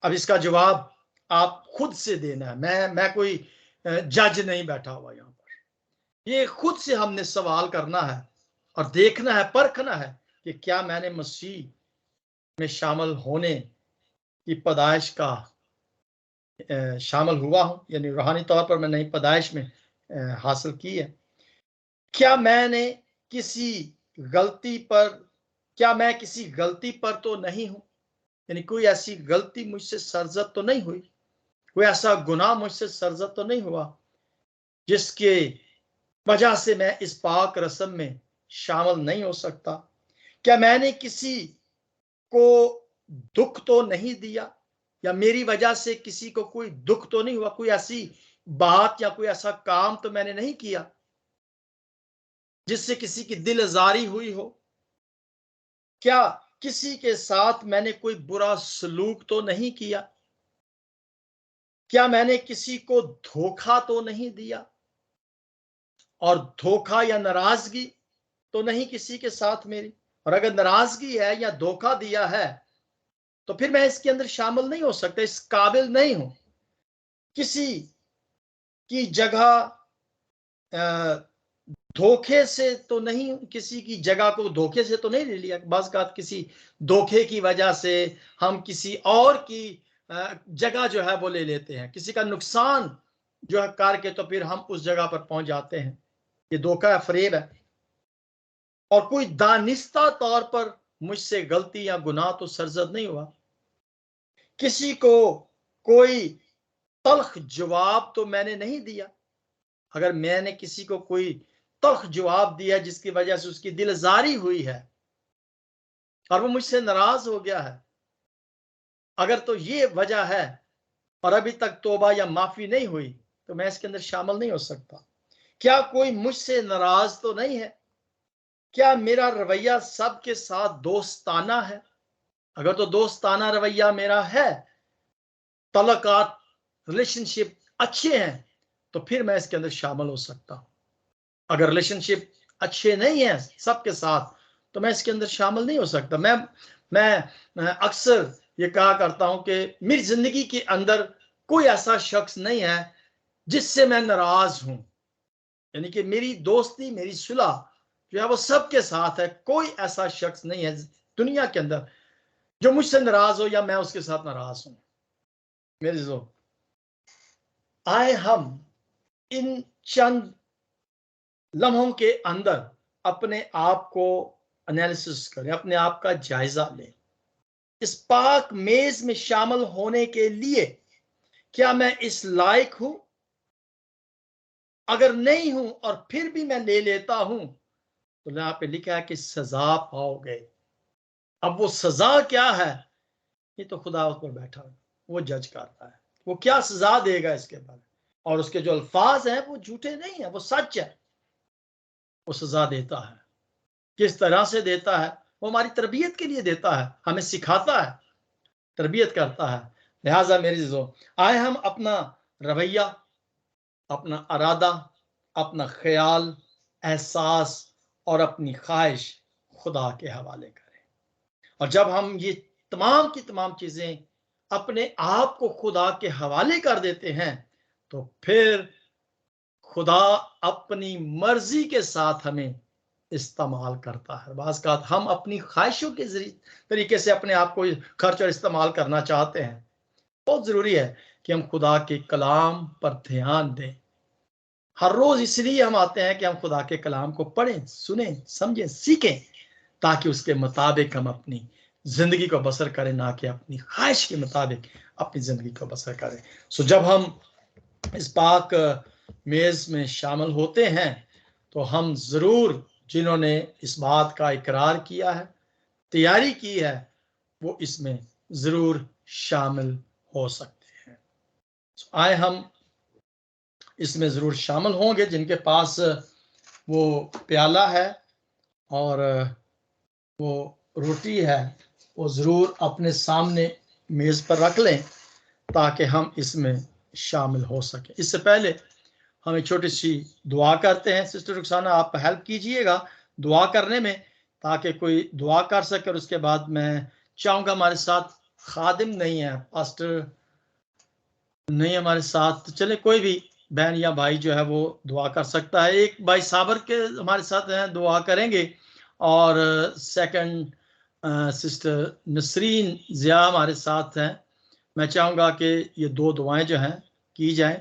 अब इसका जवाब आप खुद से देना है। मैं कोई जज नहीं बैठा हुआ यहाँ पर। ये खुद से हमने सवाल करना है और देखना है, परखना है कि क्या मैंने मसीह में शामिल होने की पैदाइश का शामिल हुआ हूं, यानी रूहानी तौर पर मैं नई पैदाइश में हासिल की है। क्या मैंने किसी गलती पर, क्या मैं किसी गलती पर तो नहीं हूं, यानी कोई ऐसी गलती मुझसे सरजद तो नहीं हुई, कोई ऐसा गुनाह मुझसे सरजद तो नहीं हुआ जिसके वजह से मैं इस पाक रस्म में शामिल नहीं हो सकता? क्या मैंने किसी को दुख तो नहीं दिया, या मेरी वजह से किसी को कोई दुख तो नहीं हुआ, कोई ऐसी बात या कोई ऐसा काम तो मैंने नहीं किया जिससे किसी की दिल आजारी हुई हो? क्या किसी के साथ मैंने कोई बुरा सलूक तो नहीं किया? क्या मैंने किसी को धोखा तो नहीं दिया? और धोखा या नाराजगी तो नहीं किसी के साथ मेरी, और अगर नाराजगी है या धोखा दिया है तो फिर मैं इसके अंदर शामिल नहीं हो सकता, इस काबिल नहीं हूं। किसी की जगह धोखे से तो नहीं, किसी की जगह को धोखे से तो नहीं ले लिया। बात किसी धोखे की वजह से हम किसी और की जगह जो है वो ले लेते हैं, किसी का नुकसान जो है करके तो फिर हम उस जगह पर पहुंच जाते हैं। ये धोखा है, फरेब है। और कोई दानिस्ता तौर पर मुझसे गलती या गुनाह तो सरजद नहीं हुआ। किसी को कोई तल्ख जवाब तो मैंने नहीं दिया। अगर मैंने किसी को कोई तल्ख जवाब दिया जिसकी वजह से उसकी दिलजारी हुई है और वो मुझसे नाराज हो गया है, अगर तो ये वजह है और अभी तक तौबा या माफी नहीं हुई, तो मैं इसके अंदर शामिल नहीं हो सकता। क्या कोई मुझसे नाराज तो नहीं है? क्या मेरा रवैया सबके साथ दोस्ताना है? अगर तो दोस्ताना रवैया मेरा है, तलकात रिलेशनशिप अच्छे हैं, तो फिर मैं इसके अंदर शामिल हो सकता हूं। अगर रिलेशनशिप अच्छे नहीं है सबके साथ, तो मैं इसके अंदर शामिल नहीं हो सकता। मैं अक्सर ये कहा करता हूं कि मेरी जिंदगी के अंदर कोई ऐसा शख्स नहीं है जिससे मैं नाराज हूं, यानी कि मेरी दोस्ती, मेरी सुलह जो है वो सबके साथ है। कोई ऐसा शख्स नहीं है दुनिया के अंदर जो मुझसे नाराज हो या मैं उसके साथ नाराज हूं। मेरे जो आए हम इन चंद लम्हों के अंदर अपने आप को एनालिसिस करें, अपने आप का जायजा लें। इस पाक मेज में शामिल होने के लिए क्या मैं इस लायक हूं? अगर नहीं हूं और फिर भी मैं ले लेता हूं, तो यहाँ पे लिखा है कि सजा पाओगे। अब वो सजा क्या है, ये तो खुदा उस पर बैठा है, वो जज करता है, वो क्या सजा देगा इसके बारे। और उसके जो अल्फाज हैं वो झूठे नहीं है, वो सच है। वो सजा देता है, किस तरह से देता है? वो हमारी तरबियत के लिए देता है, हमें सिखाता है, तरबियत करता है। लिहाजा मेरी चीजों, आए हम अपना रवैया, अपना अरादा, अपना ख्याल, एहसास और अपनी ख्वाहिश खुदा के हवाले करें। और जब हम ये तमाम की तमाम चीजें अपने आप को खुदा के हवाले कर देते हैं, तो फिर खुदा अपनी मर्जी के साथ हमें इस्तेमाल करता है। बाज़ औक़ात हम अपनी ख्वाहिशों के तरीके से अपने आप को खर्च और इस्तेमाल करना चाहते हैं। बहुत ज़रूरी है कि हम खुदा के कलाम पर ध्यान दें। हर रोज़ इसलिए हम आते हैं कि हम खुदा के कलाम को पढ़ें, सुनें, समझें, सीखें, ताकि उसके मुताबिक हम अपनी ज़िंदगी को बसर करें, ना कि अपनी ख्वाहिश के मुताबिक अपनी ज़िंदगी को बसर करें। सो जब हम इस पाक मेज में शामिल होते हैं, तो हम ज़रूर, जिन्होंने इस बात का इकरार किया है, तैयारी की है, वो इसमें ज़रूर शामिल हो सकते हैं। आए हम इसमें ज़रूर शामिल होंगे। जिनके पास वो प्याला है और वो रोटी है, वो ज़रूर अपने सामने मेज़ पर रख लें, ताकि हम इसमें शामिल हो सकें। इससे पहले हम एक छोटी सी दुआ करते हैं। सिस्टर रुखसाना, आप हेल्प कीजिएगा दुआ करने में, ताकि कोई दुआ कर सके। और उसके बाद मैं चाहूँगा, हमारे साथ खादिम नहीं है, पास्टर नहीं हमारे साथ, तो चले कोई भी बहन या भाई जो है वो दुआ कर सकता है। एक भाई साबर के हमारे साथ हैं, दुआ करेंगे। और सेकंड सिस्टर नसरीन ज़िया हमारे साथ हैं। मैं चाहूँगा कि ये दो दुआएं जो हैं की जाएं,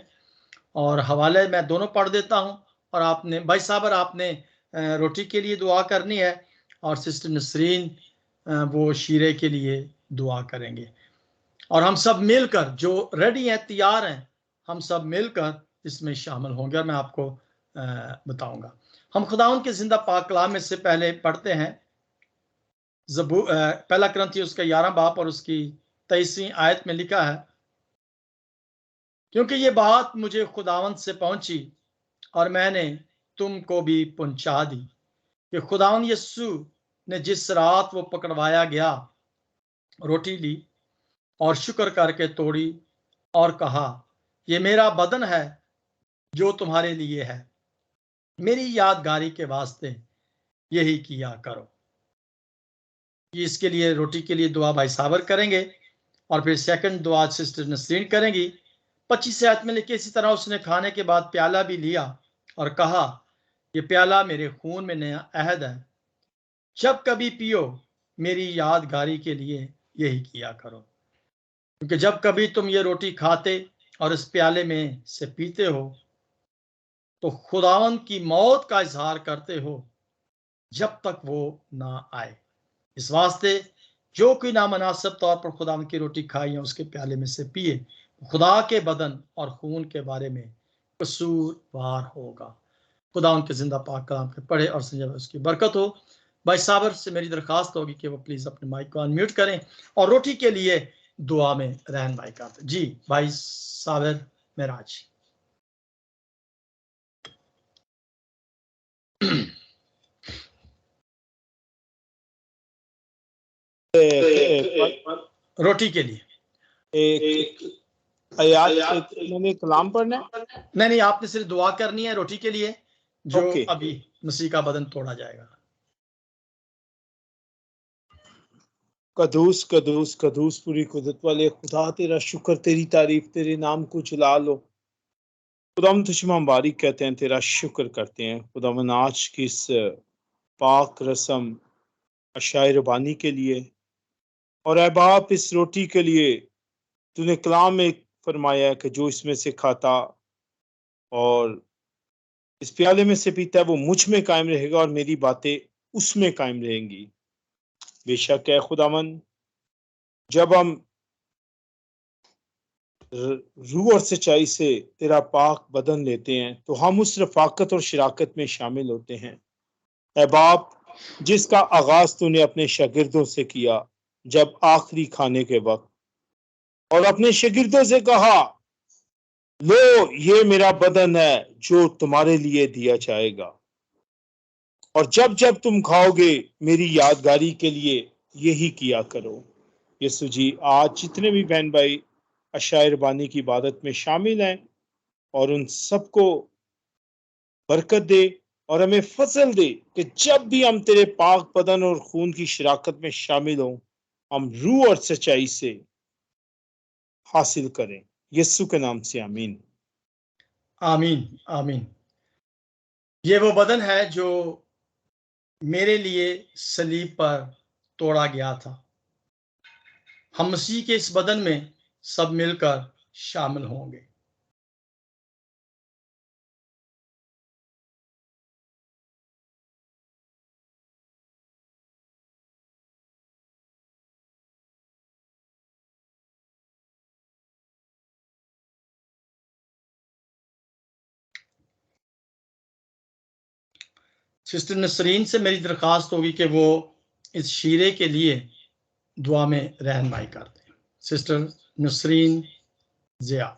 और हवाले मैं दोनों पढ़ देता हूं। और आपने भाई साबर, आपने रोटी के लिए दुआ करनी है, और सिस्टर नसरीन वो शीरे के लिए दुआ करेंगे। और हम सब मिलकर, जो रेडी हैं, तैयार हैं, हम सब मिलकर इसमें शामिल होंगे, और मैं आपको बताऊंगा। हम खुदावंद के जिंदा पाक कलाम में से पहले पढ़ते हैं पहला क्रंथी उसका 11 बाब और उसकी 23वीं आयत में लिखा है, क्योंकि ये बात मुझे खुदावंद से पहुंची और मैंने तुमको भी पहुंचा दी कि खुदावंद यीशु ने जिस रात वो पकड़वाया गया, रोटी ली और शुक्र करके तोड़ी और कहा, ये मेरा बदन है जो तुम्हारे लिए है, मेरी यादगारी के वास्ते यही किया करो। इसके लिए रोटी के लिए दुआ भाई साबर करेंगे और फिर सेकंड दुआ सिस्टर नसरीन करेंगी। 25 आयत में लिखे, इसी तरह उसने खाने के बाद प्याला भी लिया और कहा, यह प्याला मेरे खून में नया अहद है, जब कभी पियो मेरी यादगारी के लिए यही किया करो। क्योंकि जब कभी तुम ये रोटी खाते और इस प्याले में से पीते हो तो खुदावंद की मौत का इजहार करते हो जब तक वो ना आए। इस वास्ते जो कोई नामनासिब तौर पर खुदावंद की रोटी खाई या उसके प्याले में से पिए, खुदा के बदन और खून के बारे में कसूरवार होगा। खुदा उनके जिंदा पाक कलाम के पढ़े और समझे उसकी बरकत हो। भाई साबर से मेरी दरखास्त होगी कि वो प्लीज अपने माइक को अनम्यूट करें और रोटी के लिए दुआ में रहनुमाई करते। जी भाई साबर मेराज। रोटी के लिए एक आयत मैंने कलाम पढ़ना है? नहीं, आपने सिर्फ दुआ करनी है रोटी के लिए जो अभी मसीह का बदन तोड़ा जाएगा। कदूस कदूस कदूस पूरी कुदरत वाले खुदा, तेरा शुक्र, तेरी तारीफ, तेरे नाम को जला लो। खुदावन तुझे हम बारीक कहते हैं, तेरा शुक्र करते हैं। खुदावन आज की इस पाक रस्म अशाए रबानी के लिए और ऐ बाप इस रोटी के लिए तूने कलाम में फरमाया है कि जो इसमें से खाता और इस प्याले में से पीता है वो मुझ में कायम रहेगा और मेरी बातें उसमें कायम रहेंगी। बेशक है खुदावन, जब हम रूह और सच्चाई से तेरा पाक बदन लेते हैं तो हम उस रफाकत और शराकत में शामिल होते हैं। ऐ बाप, जिसका आगाज तूने अपने शागिर्दों से किया जब आखिरी खाने के वक्त, और अपने शागिर्दों से कहा, लो ये मेरा बदन है जो तुम्हारे लिए दिया जाएगा, और जब जब तुम खाओगे मेरी यादगारी के लिए यही किया करो। यीशु जी, आज जितने भी बहन भाई अशाए रबानी की इबादत में शामिल हैं और उन सबको बरकत दे और हमें फसल दे कि जब भी हम तेरे पाक बदन और खून की शराकत में शामिल हों, हम रूह और सच्चाई से हासिल करें। यीशु के नाम से आमीन। आमीन आमीन। ये वो बदन है जो मेरे लिए सलीब पर तोड़ा गया था। हम मसीह के इस बदन में सब मिलकर शामिल होंगे। सिस्टर नसरीन से मेरी दरखास्त होगी कि वो इस शीरे के लिए दुआ में रहनुमाई करते हैं। सिस्टर नसरीन जिया।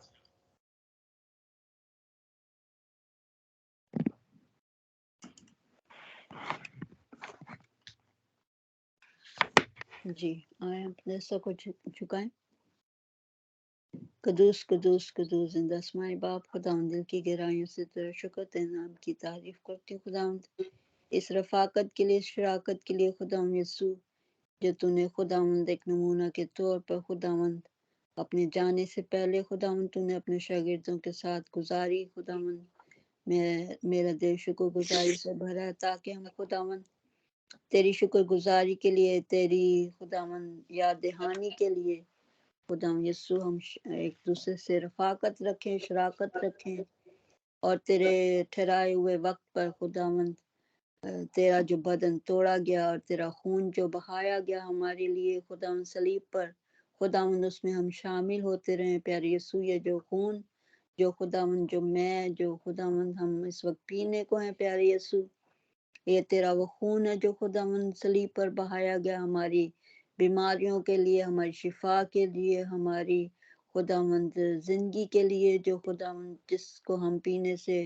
जी, आए अपने सर को झुकाएं। कदूस कदूस कदूस जिंदा आसमानी बाप, खुदावंद दिल की गहराइयों से तेरा शुक्र, तेरे नाम की तारीफ करती हूँ खुदावंद, इस रफाकत के लिए, इस शराकत के लिए खुदावंद यीशु, जो तूने खुदावंद एक नमूना के तौर पर खुदावंद अपने जाने से पहले खुदावंद तूने अपने शागिर्दों के साथ गुजारी। खुदावंद मेरा दिल शुक्र गुजारी से भरा है ताकि हम खुदावंद तेरी शुक्र गुजारी के लिए, तेरी खुदावंद याद दहानी के लिए खुदावंद यीशु हम एक दूसरे से रफाकत रखें, शराकत रखें और तेरे ठहराए हुए वक्त पर खुदावंद तेरा जो बदन तोड़ा गया और तेरा खून जो बहाया गया हमारे लिए खुदावंद सलीब पर, खुदावंद उसमें हम शामिल होते रहें। प्यारे यीशु, ये जो खून जो खुदावंद जो खुदावंद हम इस वक्त पीने को हैं, प्यारे यीशु, ये तेरा वो खून है जो खुदावंद सलीब पर बहाया गया हमारी बीमारियों के लिए, हमारी शिफा के लिए, हमारी खुदावंद जिंदगी के लिए, जो खुदावंद जिसको हम पीने से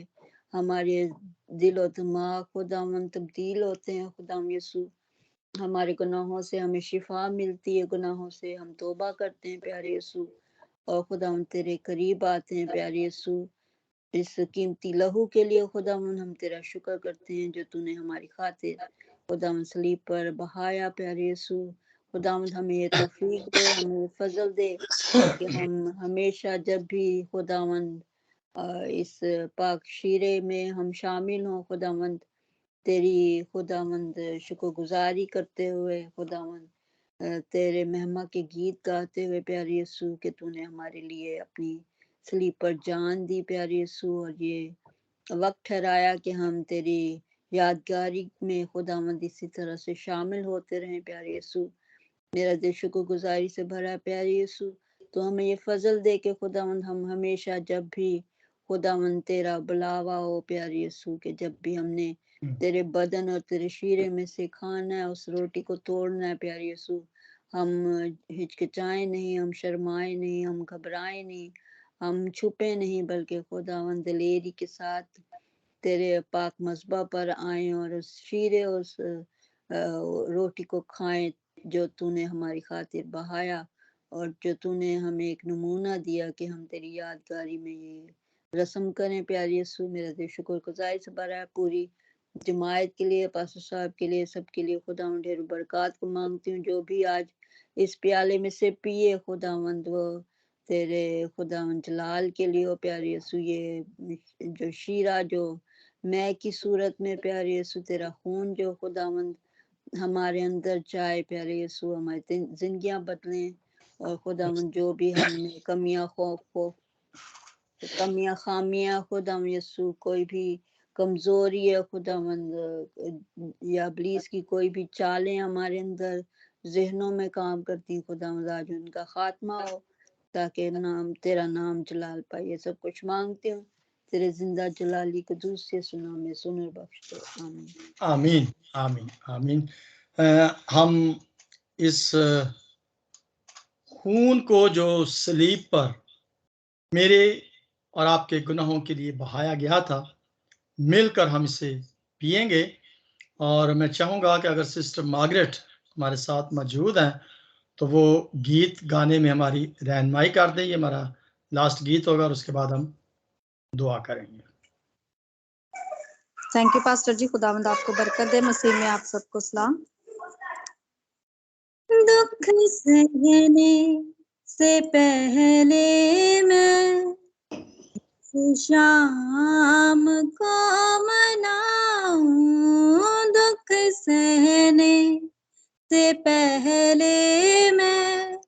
हमारे दिल और दिमाग खुदावंद तब्दील होते हैं। खुदावंद यीशु, हमारे गुनाहों से हमें शिफा मिलती है, गुनाहों से हम तौबा करते हैं प्यारे यीशु, और खुदावंद तेरे करीब आते हैं प्यारे यीशु। इस कीमती लहू के लिए खुदावंद हम तेरा शुक्र करते हैं जो तूने हमारी खातिर खुदावंद सलीब पर बहाया प्यारे यीशु। खुदावंद हमें ये तौफीक दे, हमें ये फजल दे कि हम हमेशा जब भी खुदावंद इस पाक शीरे में हम शामिल हों खुदावंद, तेरी खुदावंद शुक्रगुजारी करते हुए खुदावंद तेरे महिमा के गीत गाते हुए प्यारे यीशु कि तूने हमारे लिए अपनी सलीब पर जान दी प्यारे यीशु, और ये वक्त ठहराया कि हम तेरी यादगारी में खुदावंद इसी तरह से शामिल होते रहें प्यारे यीशु। मेरा दिल शुक्रगुजारी से भरा है प्यारे यीशु। तो हमें ये फजल दे के खुदावंद हम हमेशा जब भी खुदावंद तेरा बुलावा हो प्यारे यीशु, कि जब भी हमने तेरे बदन और तेरे शीरे में से खाना है, उस रोटी को तोड़ना है प्यारे यीशु, हम हिचकिचाएं नहीं, हम शर्माए नहीं, हम घबराए नहीं, हम छुपे नहीं, बल्कि खुदावंद दिलेरी के साथ तेरे पाक मज़बा पर आए और उस शीरे और उस रोटी को खाएं जो तूने हमारी खातिर बहाया, और जो तूने हमें एक नमूना दिया कि हम तेरी यादगारी में ये रस्म करें प्यारे यीशु। मेरा दिल शुक्रगुजारी से भरा है पूरी जमायत के लिए, पास्टर साहब के लिए, सबके लिए खुदावंद ढेर बरकत को मांगती हूँ। जो भी आज इस प्याले में से पिए खुदावंद वो तेरे खुदावंद जलाल के लिए हो प्यारे यीशु। ये जो शीरा जो मैं की सूरत में प्यारे यीशु, तेरा खून जो खुदावंद हमारे अंदर जाए प्यारे यीशु, हमारी जिंदगियां बदलें, और खुदावंद जो भी हम में कमियां कमियां खामियां खुदावंद यीशु, कोई भी कमजोरी है खुदावंद या इब्लीस की कोई भी चालें हमारे अंदर जहनों में काम करती खुदावंद, आज उनका खात्मा हो ताकि तेरा नाम जलाल पाए। ये सब कुछ मांगती हूँ तेरे जिंदा जलाली को दूसरे सुना में सुनर बख्श दे। आमीन आमीन आमीन आमीन। हम इस खून को जो सलीब पर मेरे और आपके गुनाहों के लिए बहाया गया था, मिलकर हम इसे पिएंगे। और मैं चाहूंगा कि अगर सिस्टर मार्गरेट हमारे साथ मौजूद हैं तो वो गीत गाने में हमारी रहनुमाई कर दें। ये हमारा लास्ट गीत होगा और उसके बाद हम दुआ करेंगे। थैंक यू पास्टर जी, खुदावंद आपको बरकत दे। मसीह में आप सबको सलाम। दुख सहने से पहले मैं शाम को मनाऊं, दुख सहने से पहले मैं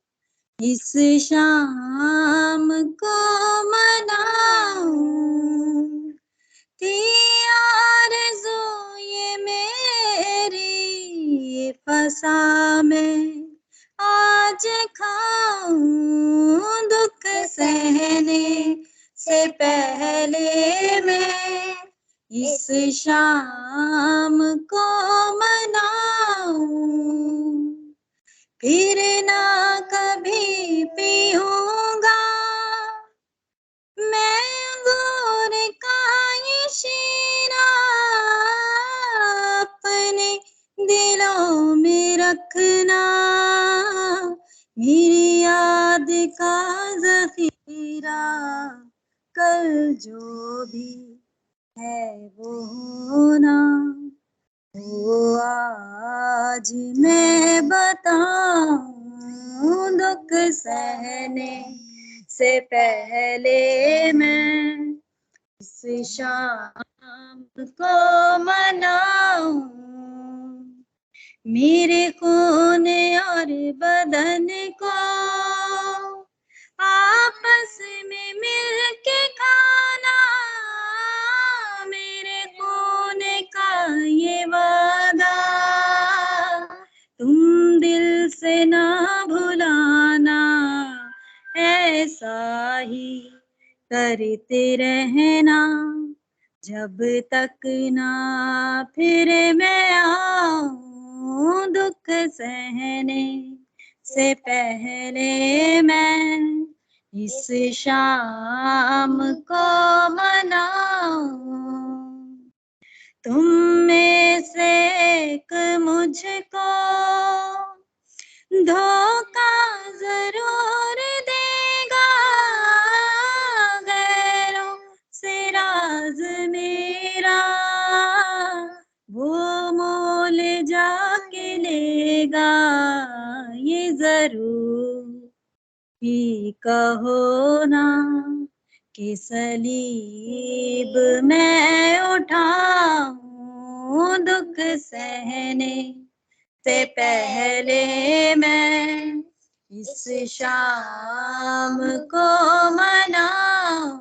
इस शाम को मनाऊं, आरज़ू ये मेरी फसा में आज खाऊं, दुख सहने से पहले मैं इस शाम को मनाऊं, फिर ना कभी पीऊंगा मैं अंगूर का ये शीरा, अपने दिलों में रखना मेरी याद का ज़ख़ीरा, कल जो भी है वो होना वो आज मैं बताऊं, दुख सहने से पहले मैं इस शाम को मनाऊं, मेरे खून और बदन को आपस में मिल के खाना, मेरे खून का ये वादा तुम दिल से ना भुलाना, ऐसा ही करते रहना जब तक ना फिर मैं आऊं, दुख सहने से पहले मैं इस शाम को मनाऊं, तुम में से एक मुझको धोखा जरूर देगा, गैरों से राज मेरा वो मोल ही कहो ना कि सलीब मैं उठाऊं, दुख सहने से पहले मैं इस शाम को मनाऊं।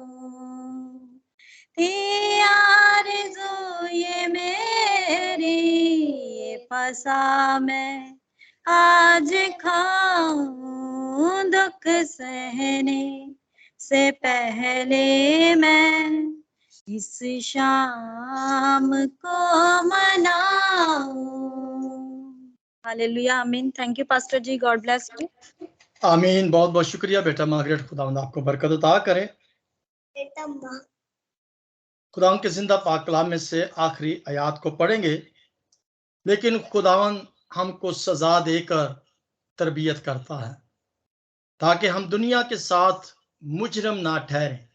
थी आरज़ू ये मेरी, ये फसा मैं आज खाऊं, दुख सहने से पहले मैं इस शाम को मनाऊं। Hallelujah, amen. Thank you pastor ji, God bless you. Amen. बहुत बहुत शुक्रिया बेटा मार्गरेट, खुदावंद आपको बरकत अता करे। खुदावंद के जिंदा पाक कलाम में से आखिरी आयत को पढ़ेंगे, लेकिन खुदावंद हमको सजा देकर तरबियत करता है ताकि हम दुनिया के साथ मुजरम ना ठहरें।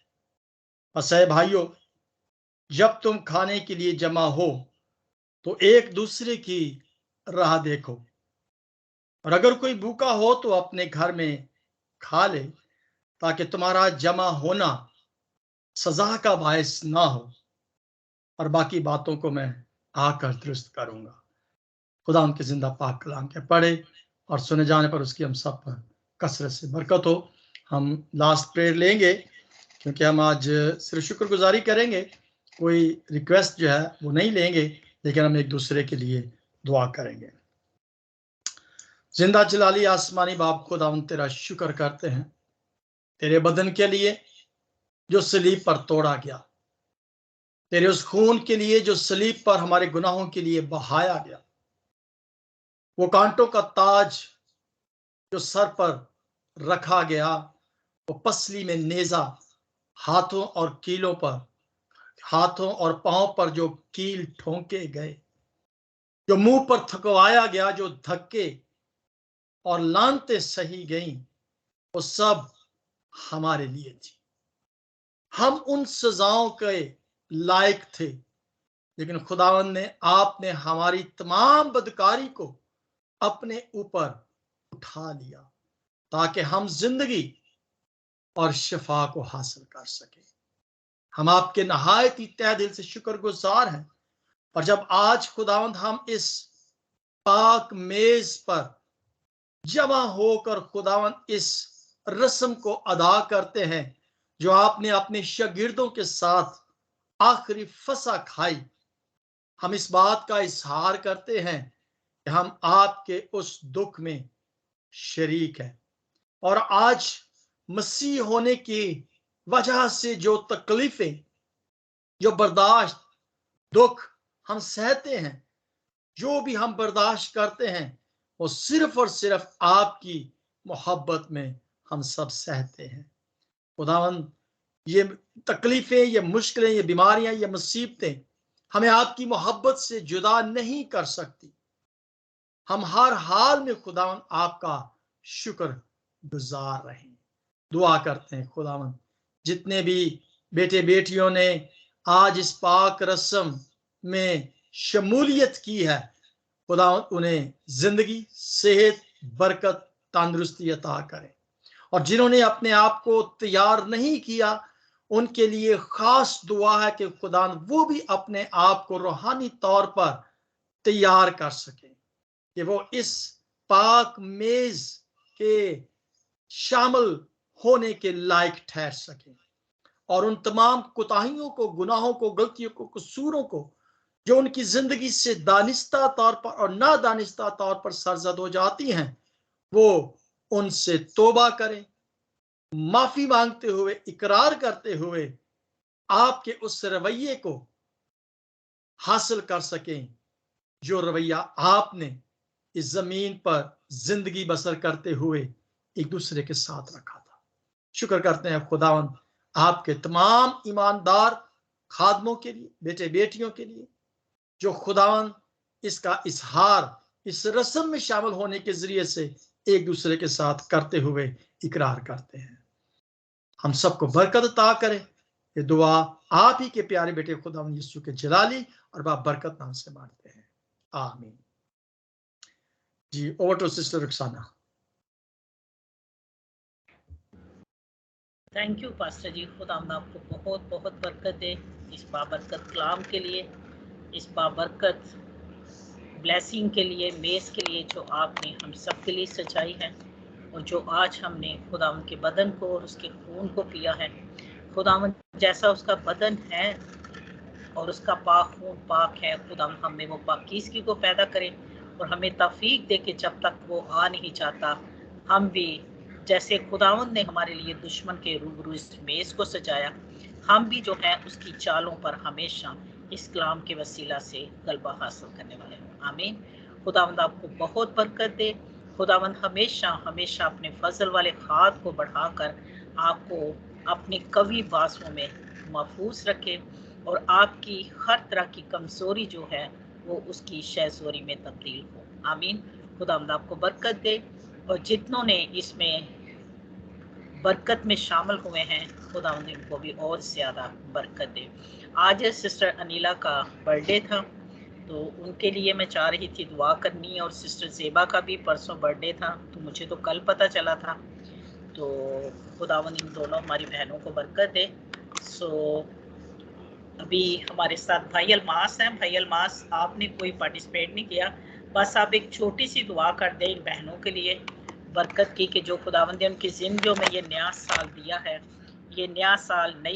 बस है भाइयों, जब तुम खाने के लिए जमा हो तो एक दूसरे की राह देखो, और अगर कोई भूखा हो तो अपने घर में खा ले, ताकि तुम्हारा जमा होना सजा का बायस ना हो, और बाकी बातों को मैं आकर दुरुस्त करूंगा। खुदा उनके जिंदा पाक कलाम के पढ़े और सुने जाने पर उसकी हम सब पर कसरत से बरकत हो। हम लास्ट प्रेयर लेंगे क्योंकि हम आज सिर्फ शुक्रगुजारी करेंगे, कोई रिक्वेस्ट जो है वो नहीं लेंगे, लेकिन हम एक दूसरे के लिए दुआ करेंगे। जिंदा जलाली आसमानी बाप खुदावंद तेरा शुक्र करते हैं तेरे बदन के लिए जो सलीब पर तोड़ा गया, तेरे उस खून के लिए जो सलीब पर हमारे गुनाहों के लिए बहाया गया, वो कांटों का ताज जो सर पर रखा गया, वो पसली में नेजा, हाथों और कीलों पर, हाथों और पांव पर जो कील ठोंके गए, जो मुंह पर थकवाया गया, जो धक्के और लानते सही गई, वो सब हमारे लिए थी। हम उन सजाओं के लायक थे, लेकिन खुदावंद ने आपने हमारी तमाम बदकारी को अपने ऊपर उठा लिया ताकि हम जिंदगी और शिफा को हासिल कर सके। हम आपके नहायत ही तहे दिल से शुक्रगुजार हैं। और जब आज खुदावंद हम इस पाक मेज पर जमा होकर खुदावंद इस रस्म को अदा करते हैं जो आपने अपने शागिर्दों के साथ आखिरी फसा खाई, हम इस बात का इजहार करते हैं कि हम आपके उस दुख में शरीक हैं। और आज मसीह होने की वजह से जो तकलीफें, जो बर्दाश्त, दुख हम सहते हैं, जो भी हम बर्दाश्त करते हैं, वो सिर्फ और सिर्फ आपकी मोहब्बत में हम सब सहते हैं। खुदावंद, ये तकलीफें, ये मुश्किलें, ये बीमारियां, ये मुसीबतें हमें आपकी मोहब्बत से जुदा नहीं कर सकती। हम हर हाल में खुदावंद आपका शुक्र गुजार रहे। दुआ करते हैं खुदावंद, जितने भी बेटे बेटियों ने आज इस पाक रस्म में शमूलियत की है, खुदावंद उन्हें जिंदगी, सेहत, बरकत, तंदुरुस्ती अता करें। और जिन्होंने अपने आप को तैयार नहीं किया, उनके लिए खास दुआ है कि खुदा वो भी अपने आप को रूहानी तौर पर तैयार कर सके कि वो इस पाक मेज के शामिल होने के लायक ठहर सके, और उन तमाम कोताहियों को, गुनाहों को, गलतियों को, कसूरों को जो उनकी जिंदगी से दानिस्ता तौर पर और नादानिस्ता तौर पर सरजद हो जाती हैं, वो उनसे तौबा करें, माफी मांगते हुए, इकरार करते हुए आपके उस रवैये को हासिल कर सकें जो रवैया आपने इस जमीन पर जिंदगी बसर करते हुए एक दूसरे के साथ रखा था। शुक्र करते हैं खुदावंद आपके तमाम ईमानदार खादमों के लिए, बेटे बेटियों के लिए, जो खुदावंद इसका इजहार इस रस्म में शामिल होने के जरिए से एक दूसरे के साथ करते हुए इकरार करते हैं। हम सबको बरकत अता करे। ये दुआ आप ही के प्यारे बेटे खुदावंद यीशु के जलाली और बाप बरकत नाम से मांगते हैं, आमीन। जी, over to sister Rukhsana. Thank you pastor ji, खुदावंद आपको बहुत बहुत बरकत दे इस बाबरकत कलाम के लिए, इस बाबरकत ब्लेसिंग के लिए, मेज के लिए जो आपने हम सब के लिए सजाई है, और जो आज हमने खुदावंद के बदन को और उसके खून को पिया है। खुदावंद जैसा उसका बदन है और उसका पाक खून पाक है, खुदावंद हमें वो पाकीज़गी को पैदा करे और हमें तौफीक दे कि जब तक वो आ नहीं जाता हम भी जैसे खुदावंद ने हमारे लिए दुश्मन के रूबरू इस मेज को सजाया, हम भी जो है उसकी चालों पर हमेशा इस कलाम के वसीला से गलबा हासिल करने वाले हों। आमीन। खुदावंद आपको बहुत बरकत दे। खुदावंद हमेशा हमेशा अपने फजल वाले खाद को बढ़ाकर आपको अपनी कवी बासों में महफूज रखे और आपकी हर तरह की कमजोरी जो है वो उसकी शहजोरी में तब्दील हो। आमीन। खुदावंद आपको बरकत दे और जितनों ने इसमें बरकत में शामिल हुए हैं, खुदावंद इनको भी और ज़्यादा बरकत दे। आज सिस्टर अनीला का बर्थडे था, तो उनके लिए मैं चाह रही थी दुआ करनी, और सिस्टर ज़ेबा का भी परसों बर्थडे था, तो मुझे तो कल पता चला था। तो खुदावंद इन दोनों हमारी बहनों को बरकत दे। सो अभी हमारे साथ भाई अलमास हैं। भाई अलमास, आपने कोई पार्टिसिपेट नहीं किया, बस आप एक छोटी सी दुआ कर दें इन बहनों के लिए बरकत की, कि जो खुदावंद ने उनकी जिंदगियों में ये नया साल दिया है, ये नया साल नई